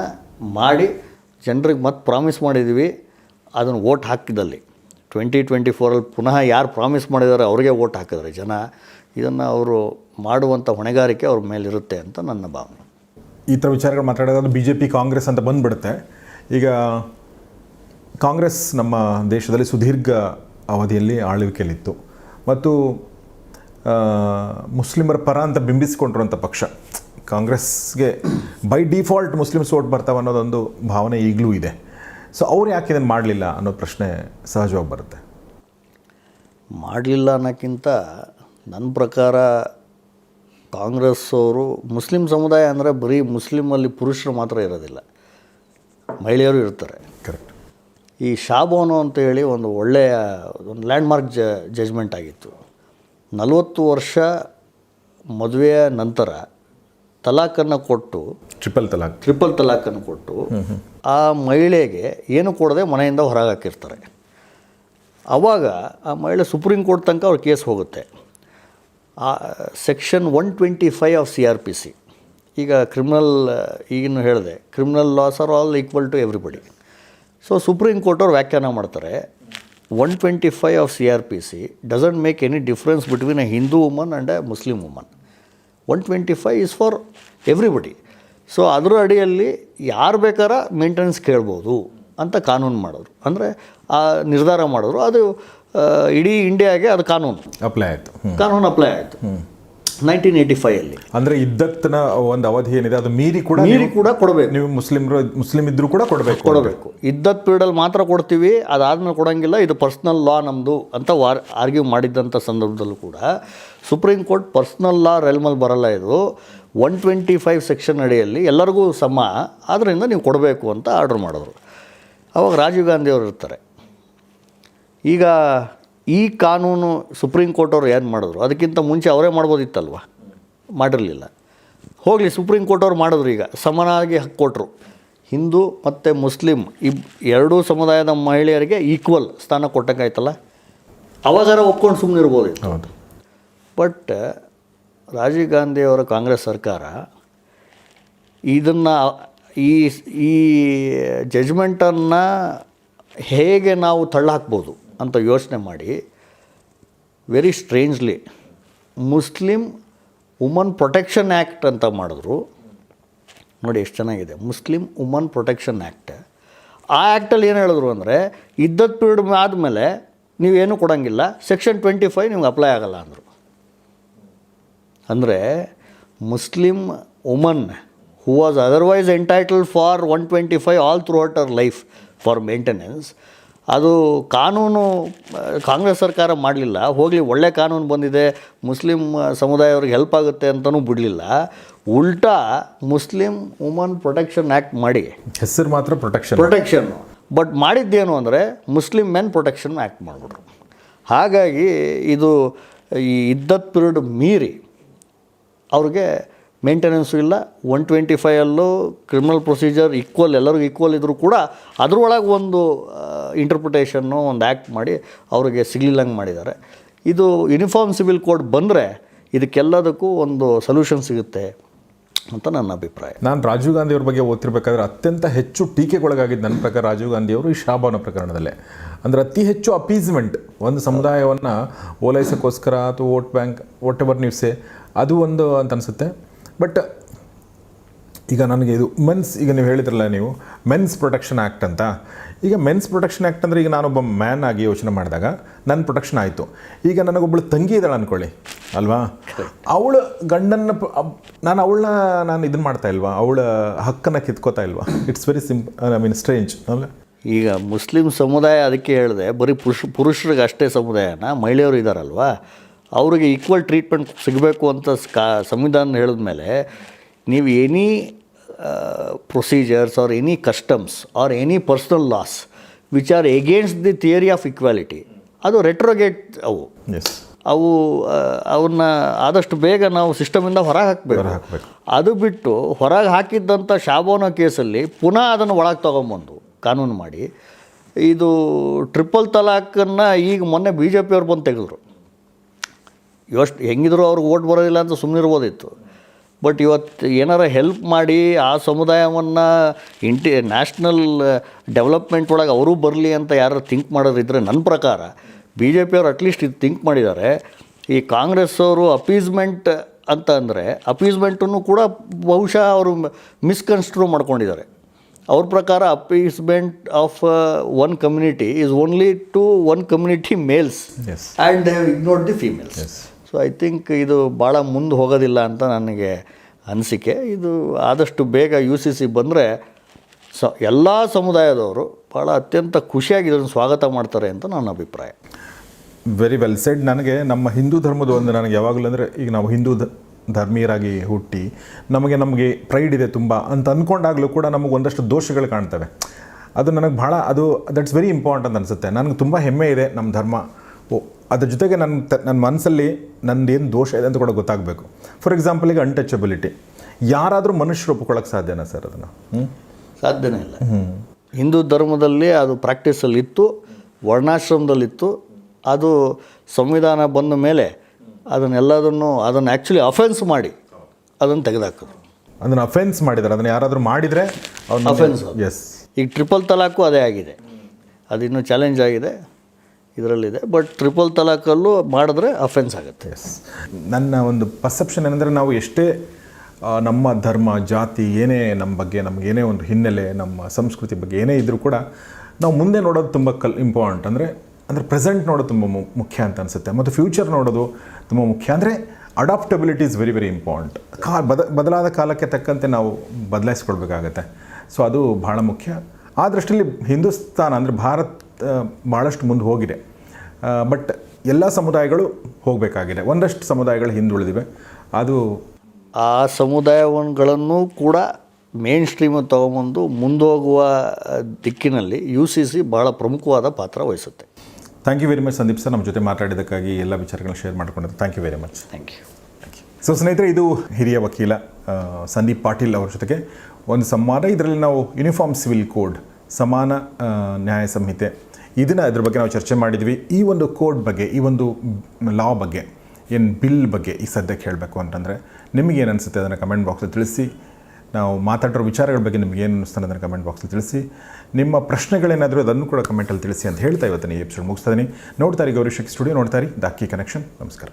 ಮಾಡಿ ಜನರಿಗೆ ಮತ್ತೆ ಪ್ರಾಮಿಸ್ ಮಾಡಿದ್ದೀವಿ, ಅದನ್ನು ವೋಟ್ ಹಾಕಿದಲ್ಲಿ 2024 ಪುನಃ ಯಾರು ಪ್ರಾಮಿಸ್ ಮಾಡಿದ್ದಾರೆ ಅವ್ರಿಗೆ ವೋಟ್ ಹಾಕಿದ್ರೆ ಜನ, ಇದನ್ನು ಅವರು ಮಾಡುವಂಥ ಹೊಣೆಗಾರಿಕೆ ಅವ್ರ ಮೇಲಿರುತ್ತೆ ಅಂತ ನನ್ನ ಭಾವನೆ. ಈ ಥರ ವಿಚಾರಗಳು ಮಾತಾಡೋದಾದ್ರೆ BJP ಕಾಂಗ್ರೆಸ್ ಅಂತ ಬಂದುಬಿಡುತ್ತೆ. ಈಗ ಕಾಂಗ್ರೆಸ್ ನಮ್ಮ ದೇಶದಲ್ಲಿ ಸುದೀರ್ಘ ಅವಧಿಯಲ್ಲಿ ಆಳ್ವಿಕೆಯಲ್ಲಿತ್ತು ಮತ್ತು ಮುಸ್ಲಿಮರ ಪರ ಅಂತ ಬಿಂಬಿಸಿಕೊಂಡಿರುವಂಥ ಪಕ್ಷ. ಕಾಂಗ್ರೆಸ್ಗೆ ಬೈ ಡಿಫಾಲ್ಟ್ ಮುಸ್ಲಿಮ್ಸ್ ವೋಟ್ ಬರ್ತಾವೆ ಅನ್ನೋದೊಂದು ಭಾವನೆ ಈಗಲೂ ಇದೆ. ಸೊ ಅವ್ರು ಯಾಕೆ ಇದನ್ನು ಮಾಡಲಿಲ್ಲ ಅನ್ನೋ ಪ್ರಶ್ನೆ ಸಹಜವಾಗಿ ಬರುತ್ತೆ. ಮಾಡಲಿಲ್ಲ ಅನ್ನೋಕ್ಕಿಂತ ನನ್ನ ಪ್ರಕಾರ ಕಾಂಗ್ರೆಸ್ ಅವರು, ಮುಸ್ಲಿಂ ಸಮುದಾಯ ಅಂದರೆ ಬರೀ ಮುಸ್ಲಿಮಲ್ಲಿ ಪುರುಷರು ಮಾತ್ರ ಇರೋದಿಲ್ಲ, ಮಹಿಳೆಯರು ಇರ್ತಾರೆ. ಕರೆಕ್ಟ್. ಈ ಶಾಬಾನು ಅಂತ ಹೇಳಿ ಒಂದು ಒಳ್ಳೆಯ ಲ್ಯಾಂಡ್ಮಾರ್ಕ್ ಜಜ್ಮೆಂಟ್ ಆಗಿತ್ತು. 40 ವರ್ಷ ಮದುವೆಯ ನಂತರ ತಲಾಖನ್ನು ಕೊಟ್ಟು, ಟ್ರಿಪಲ್ ತಲಾಖನ್ನು ಕೊಟ್ಟು ಆ ಮಹಿಳೆಗೆ ಏನು ಕೊಡದೆ ಮನೆಯಿಂದ ಹೊರಗೆ ಹಾಕಿರ್ತಾರೆ. ಆವಾಗ ಆ ಮಹಿಳೆ ಸುಪ್ರೀಂ ಕೋರ್ಟ್ ತನಕ ಅವ್ರ ಕೇಸ್ ಹೋಗುತ್ತೆ. ಸೆಕ್ಷನ್ 125 ಆಫ್ CRPC, ಈಗ ಕ್ರಿಮಿನಲ್, ಈಗಿನ್ನು ಹೇಳಿದೆ, criminal laws are all equal to everybody. So supreme court ಅವ್ರು ವ್ಯಾಖ್ಯಾನ ಮಾಡ್ತಾರೆ, 125 of CRPC doesn't make any difference between a Hindu woman and a Muslim woman. 125 is for everybody. So ಅದರ ಅಡಿಯಲ್ಲಿ ಯಾರು ಬೇಕಾರ ಮೇಂಟೆನೆನ್ಸ್ ಕೇಳ್ಬೋದು ಅಂತ ಕಾನೂನು ಮಾಡಿದ್ರು, ಅಂದರೆ ಆ ನಿರ್ಧಾರ ಮಾಡಿದ್ರು. ಅದು ಇಡೀ ಇಂಡಿಯಾಗೆ ಅದು ಕಾನೂನು ಅಪ್ಲೈ ಆಯಿತು. ಅಪ್ಲೈ ಆಯಿತು 1985 ಅಂದರೆ ಇದ್ದತ್ತಿನ ಒಂದು ಅವಧಿ ಏನಿದೆ ಅದು ಮೀರಿ ಕೂಡ ಕೊಡಬೇಕು. ನೀವು ಮುಸ್ಲಿಂ ಇದ್ರೂ ಕೂಡ ಕೊಡಬೇಕು. ಇದ್ದತ್ ಪೀರಿಯಡಲ್ಲಿ ಮಾತ್ರ ಕೊಡ್ತೀವಿ, ಅದಾದ್ಮೇಲೆ ಕೊಡೋಂಗಿಲ್ಲ, ಇದು ಪರ್ಸ್ನಲ್ ಲಾ ನಮ್ಮದು ಅಂತ ಆರ್ಗ್ಯೂ ಮಾಡಿದ್ದಂಥ ಸಂದರ್ಭದಲ್ಲೂ ಕೂಡ ಸುಪ್ರೀಂ ಕೋರ್ಟ್ ಪರ್ಸ್ನಲ್ ಲಾ ರೆಲ್ಮಲ್ಲಿ ಬರಲ್ಲ, ಇದು 125 ಸೆಕ್ಷನ್ ಅಡಿಯಲ್ಲಿ ಎಲ್ಲರಿಗೂ ಸಮ, ಆದ್ದರಿಂದ ನೀವು ಕೊಡಬೇಕು ಅಂತ ಆರ್ಡ್ರ್ ಮಾಡಿದ್ರು. ಅವಾಗ ರಾಜೀವ್ ಗಾಂಧಿ ಅವರು ಇರ್ತಾರೆ. ಈಗ ಈ ಕಾನೂನು ಸುಪ್ರೀಂ ಕೋರ್ಟ್ ಅವರು ಏನು ಮಾಡಿದ್ರು, ಅದಕ್ಕಿಂತ ಮುಂಚೆ ಅವರೇ ಮಾಡ್ಬೋದಿತ್ತಲ್ವ, ಮಾಡಿರಲಿಲ್ಲ. ಹೋಗಲಿ, ಸುಪ್ರೀಂ ಕೋರ್ಟ್ ಅವ್ರು ಮಾಡಿದ್ರು, ಈಗ ಸಮನಾಗಿ ಹಕ್ಕು ಕೊಟ್ಟರು. ಹಿಂದೂ ಮತ್ತು ಮುಸ್ಲಿಂ ಎರಡೂ ಸಮುದಾಯದ ಮಹಿಳೆಯರಿಗೆ ಈಕ್ವಲ್ ಸ್ಥಾನ ಕೊಟ್ಟಂಗಾಯ್ತಲ್ಲ, ಅವಾಗಾರ ಒಪ್ಕೊಂಡು ಸುಮ್ಮನೆ ಇರ್ಬೋದಿತ್ತು. ಹೌದು. ಬಟ್ ರಾಜೀವ್ ಗಾಂಧಿಯವರ ಕಾಂಗ್ರೆಸ್ ಸರ್ಕಾರ ಇದನ್ನು ಈ ಜಜ್ಮೆಂಟನ್ನು ಹೇಗೆ ನಾವು ತಳ್ಳಹಾಕ್ಬೋದು ಅಂತ ಯೋಚನೆ ಮಾಡಿ very strangely Muslim woman protection act ಅಂತ ಮಾಡಿದ್ರು. ನೋಡಿ ಎಷ್ಟು ಚೆನ್ನಾಗಿದೆ, ಮುಸ್ಲಿಂ ವುಮನ್ ಪ್ರೊಟೆಕ್ಷನ್ ಆ್ಯಕ್ಟ್. ಆ ಆ್ಯಕ್ಟಲ್ಲಿ ಏನು ಹೇಳಿದ್ರು ಅಂದರೆ, ಇದ್ದದ್ದು ಪೀರಿಯಡ್ ಆದಮೇಲೆ ನೀವೇನು ಕೊಡೋಂಗಿಲ್ಲ, ಸೆಕ್ಷನ್ 25 ನಿಮ್ಗೆ ಅಪ್ಲೈ ಆಗೋಲ್ಲ ಅಂದರು. ಅಂದರೆ Muslim woman who was otherwise entitled for 125 all through out our life for maintenance, ಅದು ಕಾನೂನು ಕಾಂಗ್ರೆಸ್ ಸರ್ಕಾರ ಮಾಡಲಿಲ್ಲ. ಹೋಗಲಿ, ಒಳ್ಳೆ ಕಾನೂನು ಬಂದಿದೆ, ಮುಸ್ಲಿಂ ಸಮುದಾಯವ್ರಿಗೆ ಹೆಲ್ಪ್ ಆಗುತ್ತೆ ಅಂತಲೂ ಬಿಡಲಿಲ್ಲ. ಉಲ್ಟಾ ಮುಸ್ಲಿಂ ವುಮನ್ ಪ್ರೊಟೆಕ್ಷನ್ ಆ್ಯಕ್ಟ್ ಮಾಡಿ ಹೆಸರು ಮಾತ್ರ ಪ್ರೊಟೆಕ್ಷನ್ನು, ಬಟ್ ಮಾಡಿದ್ದೇನು ಅಂದರೆ ಮುಸ್ಲಿಂ ಮೆನ್ ಪ್ರೊಟೆಕ್ಷನ್ ಆ್ಯಕ್ಟ್ ಮಾಡಿಬಿಟ್ರು. ಹಾಗಾಗಿ ಇದು ಈ ಇದ್ದತ್ ಪೀರಿಯಡ್ ಮೀರಿ ಅವ್ರಿಗೆ ಮೇಂಟೆನೆನ್ಸು ಇಲ್ಲ. 125 ಕ್ರಿಮಿನಲ್ ಪ್ರೊಸೀಜರ್ ಈಕ್ವಲ್, ಎಲ್ಲರಿಗೂ ಈಕ್ವಲ್ ಇದ್ದರೂ ಕೂಡ ಅದರೊಳಗೆ ಒಂದು ಇಂಟರ್ಪ್ರಿಟೇಷನ್ನು, ಒಂದು ಆ್ಯಕ್ಟ್ ಮಾಡಿ ಅವ್ರಿಗೆ ಸಿಗಲಿಲ್ಲಂಗೆ ಮಾಡಿದ್ದಾರೆ. ಇದು ಯೂನಿಫಾರ್ಮ್ ಸಿವಿಲ್ ಕೋಡ್ ಬಂದರೆ ಇದಕ್ಕೆಲ್ಲದಕ್ಕೂ ಒಂದು ಸೊಲ್ಯೂಷನ್ ಸಿಗುತ್ತೆ ಅಂತ ನನ್ನ ಅಭಿಪ್ರಾಯ. ನಾನು ರಾಜೀವ್ ಗಾಂಧಿ ಅವ್ರ ಬಗ್ಗೆ ಓದ್ತಿರ್ಬೇಕಾದ್ರೆ ಅತ್ಯಂತ ಹೆಚ್ಚು ಟೀಕೆಗೊಳಗಾಗಿದ್ದು ನನ್ನ ಪ್ರಕಾರ ರಾಜೀವ್ ಗಾಂಧಿಯವರು ಈ ಶಾಬಾನ ಪ್ರಕರಣದಲ್ಲೇ. ಅಂದರೆ ಅತಿ ಹೆಚ್ಚು ಅಪೀಸ್ಮೆಂಟ್, ಒಂದು ಸಮುದಾಯವನ್ನು ಓಲೈಸೋಕ್ಕೋಸ್ಕರ ಅಥವಾ ವೋಟ್ ಬ್ಯಾಂಕ್ ವಾಟ್ ಎವರ್ ನೀವು ಸೇ, ಅದು ಒಂದು ಅಂತ ಅನಿಸುತ್ತೆ. ಬಟ್ ಈಗ ನನಗೆ ಇದು ಈಗ ನೀವು ಹೇಳಿದ್ರಲ್ಲ ನೀವು ಮೆನ್ಸ್ ಪ್ರೊಟೆಕ್ಷನ್ ಆ್ಯಕ್ಟ್ ಅಂತ. ಈಗ ಮೆನ್ಸ್ ಪ್ರೊಟೆಕ್ಷನ್ ಆ್ಯಕ್ಟ್ ಅಂದರೆ ಈಗ ನಾನೊಬ್ಬ ಮ್ಯಾನ್ ಆಗಿ ಯೋಚನೆ ಮಾಡಿದಾಗ ನನ್ನ ಪ್ರೊಟೆಕ್ಷನ್ ಆಯಿತು. ಈಗ ನನಗೊಬ್ಬಳು ತಂಗಿ ಇದ್ದಾಳೆ ಅಂದ್ಕೊಳ್ಳಿ ಅಲ್ವಾ, ಅವಳು ಗಂಡನ್ನು ನಾನು ಇದನ್ನು ಮಾಡ್ತಾ ಇಲ್ವಾ, ಅವಳ ಹಕ್ಕನ್ನು ಕಿತ್ಕೋತಾ ಇಲ್ವಾ? ಇಟ್ಸ್ ವೆರಿ ಸ್ಟ್ರೇಂಜ್ ಅಲ್ಲ. ಈಗ ಮುಸ್ಲಿಂ ಸಮುದಾಯ, ಅದಕ್ಕೆ ಹೇಳಿದೆ, ಬರೀ ಪುರುಷರಿಗೆ ಅಷ್ಟೇ ಸಮುದಾಯನ, ಮಹಿಳೆಯರು ಇದ್ದಾರಲ್ವ, ಅವ್ರಿಗೆ ಈಕ್ವಲ್ ಟ್ರೀಟ್ಮೆಂಟ್ ಸಿಗಬೇಕು ಅಂತ ಸಂವಿಧಾನ ಹೇಳಿದ್ಮೇಲೆ ನೀವು any procedures R any customs R any personal loss which are against the theory of equality, ಅದು ರೆಟ್ರೋಗೇಟ್ ಅವನ್ನ ಆದಷ್ಟು ಬೇಗ ನಾವು ಸಿಸ್ಟಮಿಂದ ಹೊರಗೆ ಹಾಕಬೇಕು. ಅದು ಬಿಟ್ಟು ಹೊರಗೆ ಹಾಕಿದ್ದಂಥ ಶಾಬಾನೋ ಕೇಸಲ್ಲಿ ಪುನಃ ಅದನ್ನು ಒಳಗೆ ತೊಗೊಂಬಂದು ಕಾನೂನು ಮಾಡಿ, ಇದು ಟ್ರಿಪಲ್ ತಲಾಖನ್ನು ಈಗ ಮೊನ್ನೆ BJP ಅವ್ರು ಬಂದು ತೆಗೆದ್ರು. ಇವಷ್ಟು ಹೆಂಗಿದ್ರು ಅವ್ರಿಗೆ ಓಟ್ ಬರೋದಿಲ್ಲ ಅಂತ ಸುಮ್ಮನಿರ್ಬೋದಿತ್ತು. ಬಟ್ ಇವತ್ತು ಏನಾರ ಹೆಲ್ಪ್ ಮಾಡಿ ಆ ಸಮುದಾಯವನ್ನು ನ್ಯಾಷನಲ್ ಡೆವಲಪ್ಮೆಂಟ್ ಒಳಗೆ ಅವರೂ ಬರಲಿ ಅಂತ ಯಾರು ಥಿಂಕ್ ಮಾಡೋದಿದ್ದರೆ, ನನ್ನ ಪ್ರಕಾರ BJP ಅವ್ರು ಅಟ್ಲೀಸ್ಟ್ ಇದು ಥಿಂಕ್ ಮಾಡಿದ್ದಾರೆ. ಈ ಕಾಂಗ್ರೆಸ್ ಅವರು ಅಪೀಸ್ಮೆಂಟ್ ಅಂತ ಅಂದರೆ ಅಪೀಸ್ಮೆಂಟನ್ನು ಕೂಡ ಬಹುಶಃ ಅವರು ಮಿಸ್ಕನ್ಸ್ಟ್ರೂ ಮಾಡ್ಕೊಂಡಿದ್ದಾರೆ. ಅವ್ರ ಪ್ರಕಾರ appeasement of one community is only to one community males and they have ignored the females. So I think ಇದು ಭಾಳ ಮುಂದೆ ಹೋಗೋದಿಲ್ಲ ಅಂತ ನನಗೆ ಅನಿಸಿಕೆ. ಇದು ಆದಷ್ಟು ಬೇಗ UCC ಬಂದರೆ ಎಲ್ಲ ಸಮುದಾಯದವರು ಭಾಳ ಅತ್ಯಂತ ಖುಷಿಯಾಗಿ ಇದನ್ನು ಸ್ವಾಗತ ಮಾಡ್ತಾರೆ ಅಂತ ನನ್ನ ಅಭಿಪ್ರಾಯ. Very well shed. ನನಗೆ ನಮ್ಮ ಹಿಂದೂ ಧರ್ಮದ ಒಂದು ನನಗೆ ಯಾವಾಗಲೂ ಅಂದರೆ, ಈಗ ನಾವು ಹಿಂದೂ ಧರ್ಮೀಯರಾಗಿ ಹುಟ್ಟಿ ನಮಗೆ ಪ್ರೈಡ್ ಇದೆ ತುಂಬ ಅಂತ ಅಂದ್ಕೊಂಡಾಗಲೂ ಕೂಡ ನಮಗೆ ಒಂದಷ್ಟು ದೋಷಗಳು ಕಾಣ್ತವೆ. ಅದು ನನಗೆ ಭಾಳ ದಟ್ಸ್ ವೆರಿ ಇಂಪಾರ್ಟೆಂಟ್ ಅಂತ ಅನಿಸುತ್ತೆ. ನನಗೆ ತುಂಬ ಹೆಮ್ಮೆ ಇದೆ ನಮ್ಮ ಧರ್ಮ. ಅದ್ರ ಜೊತೆಗೆ ನನ್ನ ಮನಸ್ಸಲ್ಲಿ ನಂದೇನು ದೋಷ ಇದೆ ಅಂತ ಕೂಡ ಗೊತ್ತಾಗಬೇಕು. ಫಾರ್ ಎಕ್ಸಾಂಪಲ್, ಈಗ ಅನ್ಟಚಬಿಲಿಟಿ ಯಾರಾದರೂ ಮನುಷ್ಯರು ಒಪ್ಕೊಳ್ಳೋಕೆ ಸಾಧ್ಯನಾ ಸರ್? ಅದನ್ನು ಸಾಧ್ಯನೇ ಇಲ್ಲ. ಹಿಂದೂ ಧರ್ಮದಲ್ಲಿ ಅದು ಪ್ರಾಕ್ಟೀಸಲ್ಲಿ ಇತ್ತು, ವರ್ಣಾಶ್ರಮದಲ್ಲಿತ್ತು. ಅದು ಸಂವಿಧಾನ ಬಂದ ಮೇಲೆ ಅದನ್ನು ಆ್ಯಕ್ಚುಲಿ ಅಫೆನ್ಸ್ ಮಾಡಿ ಅದನ್ನು ತೆಗೆದುಹಾಕಿದ್ರು. ಅದನ್ನು ಅಫೆನ್ಸ್ ಮಾಡಿದ್ದಾರೆ, ಅದನ್ನು ಯಾರಾದರೂ ಮಾಡಿದರೆ ಅಫೆನ್ಸ್. ಎಸ್. ಈಗ ಟ್ರಿಪಲ್ ತಲಾಕು ಅದೇ ಆಗಿದೆ, ಅದಿನ್ನೂ ಚಾಲೆಂಜ್ ಆಗಿದೆ, ಇದರಲ್ಲಿದೆ. ಬಟ್ ಟ್ರಿಪಲ್ ತಲಾಕಲ್ಲೂ ಮಾಡಿದ್ರೆ ಅಫೆನ್ಸ್ ಆಗುತ್ತೆ. ಎಸ್. ನನ್ನ ಒಂದು ಪರ್ಸೆಪ್ಷನ್ ಏನಂದರೆ, ನಾವು ಎಷ್ಟೇ ನಮ್ಮ ಧರ್ಮ ಜಾತಿ ಏನೇ ನಮ್ಮ ಬಗ್ಗೆ ನಮಗೇನೇ ಒಂದು ಹಿನ್ನೆಲೆ, ನಮ್ಮ ಸಂಸ್ಕೃತಿ ಬಗ್ಗೆ ಏನೇ ಇದ್ದರೂ ಕೂಡ ನಾವು ಮುಂದೆ ನೋಡೋದು ತುಂಬ ಇಂಪಾರ್ಟೆಂಟ್. ಅಂದರೆ ಪ್ರೆಸೆಂಟ್ ನೋಡೋದು ತುಂಬ ಮುಖ್ಯ ಅಂತ ಅನಿಸುತ್ತೆ, ಮತ್ತು ಫ್ಯೂಚರ್ ನೋಡೋದು ತುಂಬ ಮುಖ್ಯ. ಅಂದರೆ adaptability is very very important. ಬದಲಾದ ಕಾಲಕ್ಕೆ ತಕ್ಕಂತೆ ನಾವು ಬದಲಾಯಿಸ್ಕೊಳ್ಬೇಕಾಗತ್ತೆ. ಸೊ ಅದು ಭಾಳ ಮುಖ್ಯ. ಆ ದೃಷ್ಟಿಯಲ್ಲಿ ಹಿಂದೂಸ್ತಾನ ಅಂದರೆ ಭಾರತ ಭಾಳಷ್ಟು ಮುಂದೆ ಹೋಗಿದೆ. ಬಟ್ ಎಲ್ಲ ಸಮುದಾಯಗಳು ಹೋಗಬೇಕಾಗಿದೆ. ಒಂದಷ್ಟು ಸಮುದಾಯಗಳು ಹಿಂದುಳಿದಿವೆ. ಅದು ಆ ಸಮುದಾಯಗಳನ್ನು ಕೂಡ ಮೇನ್ ಸ್ಟ್ರೀಮ್ ತೊಗೊಂಬಂದು ಮುಂದೋಗುವ ದಿಕ್ಕಿನಲ್ಲಿ UCC ಭಾಳ ಪ್ರಮುಖವಾದ ಪಾತ್ರ ವಹಿಸುತ್ತೆ. Thank you very much Sandeep sir, ನಮ್ಮ ಜೊತೆ ಮಾತಾಡಿದ್ದಕ್ಕಾಗಿ ಎಲ್ಲ ವಿಚಾರಗಳನ್ನ ಶೇರ್ ಮಾಡ್ಕೊಂಡಿದ್ದು. Thank you very much. Thank you. So ಸ್ನೇಹಿತರೆ, ಇದು ಹಿರಿಯ ವಕೀಲ ಸಂದೀಪ್ ಪಾಟೀಲ್ ಅವರ ಜೊತೆಗೆ ಒಂದು ಸಂವಾದ. ಇದರಲ್ಲಿ ನಾವು ಯೂನಿಫಾರ್ಮ್ ಸಿವಿಲ್ ಕೋಡ್, ಸಮಾನ ನ್ಯಾಯ ಸಂಹಿತೆ, ಇದ್ರ ಬಗ್ಗೆ ನಾವು ಚರ್ಚೆ ಮಾಡಿದ್ವಿ. ಈ ಒಂದು ಕೋಡ್ ಬಗ್ಗೆ, ಈ ಒಂದು ಲಾ ಬಗ್ಗೆ, ಏನು ಬಿಲ್ ಬಗ್ಗೆ ಈ ಸದ್ಯಕ್ಕೆ ಹೇಳಬೇಕು ಅಂತಂದರೆ ನಿಮಗೇನು ಅನಿಸುತ್ತೆ ಅದನ್ನು ಕಮೆಂಟ್ ಬಾಕ್ಸಲ್ಲಿ ತಿಳಿಸಿ. ನಾವು ಮಾತಾಡಿರೋ ವಿಚಾರಗಳ ಬಗ್ಗೆ ನಿಮ್ಗೆ ಏನು ಅನ್ನಿಸ್ತಾನೆ ಅದನ್ನು ಕಮೆಂಟ್ ಬಾಕ್ಸಲ್ಲಿ ತಿಳಿಸಿ. ನಿಮ್ಮ ಪ್ರಶ್ನೆಗಳೇನಾದರೂ ಅದನ್ನು ಕೂಡ ಕಮೆಂಟಲ್ಲಿ ತಿಳಿಸಿ ಅಂತ ಹೇಳ್ತಾ ಇವತ್ತಿನ ಈ ಎಪಿಸೋಡ್ ಮುಗಿಸ್ತಾ ಇದ್ದೀನಿ. ನೋಡ್ತಾರೆ ಗೌರಿ ಶಕ್ತಿ ಸ್ಟುಡಿಯೋ, ನೋಡ್ತಾರೆ ದ ಅಕ್ಕಿ ಕನೆಕ್ಷನ್. ನಮಸ್ಕಾರ.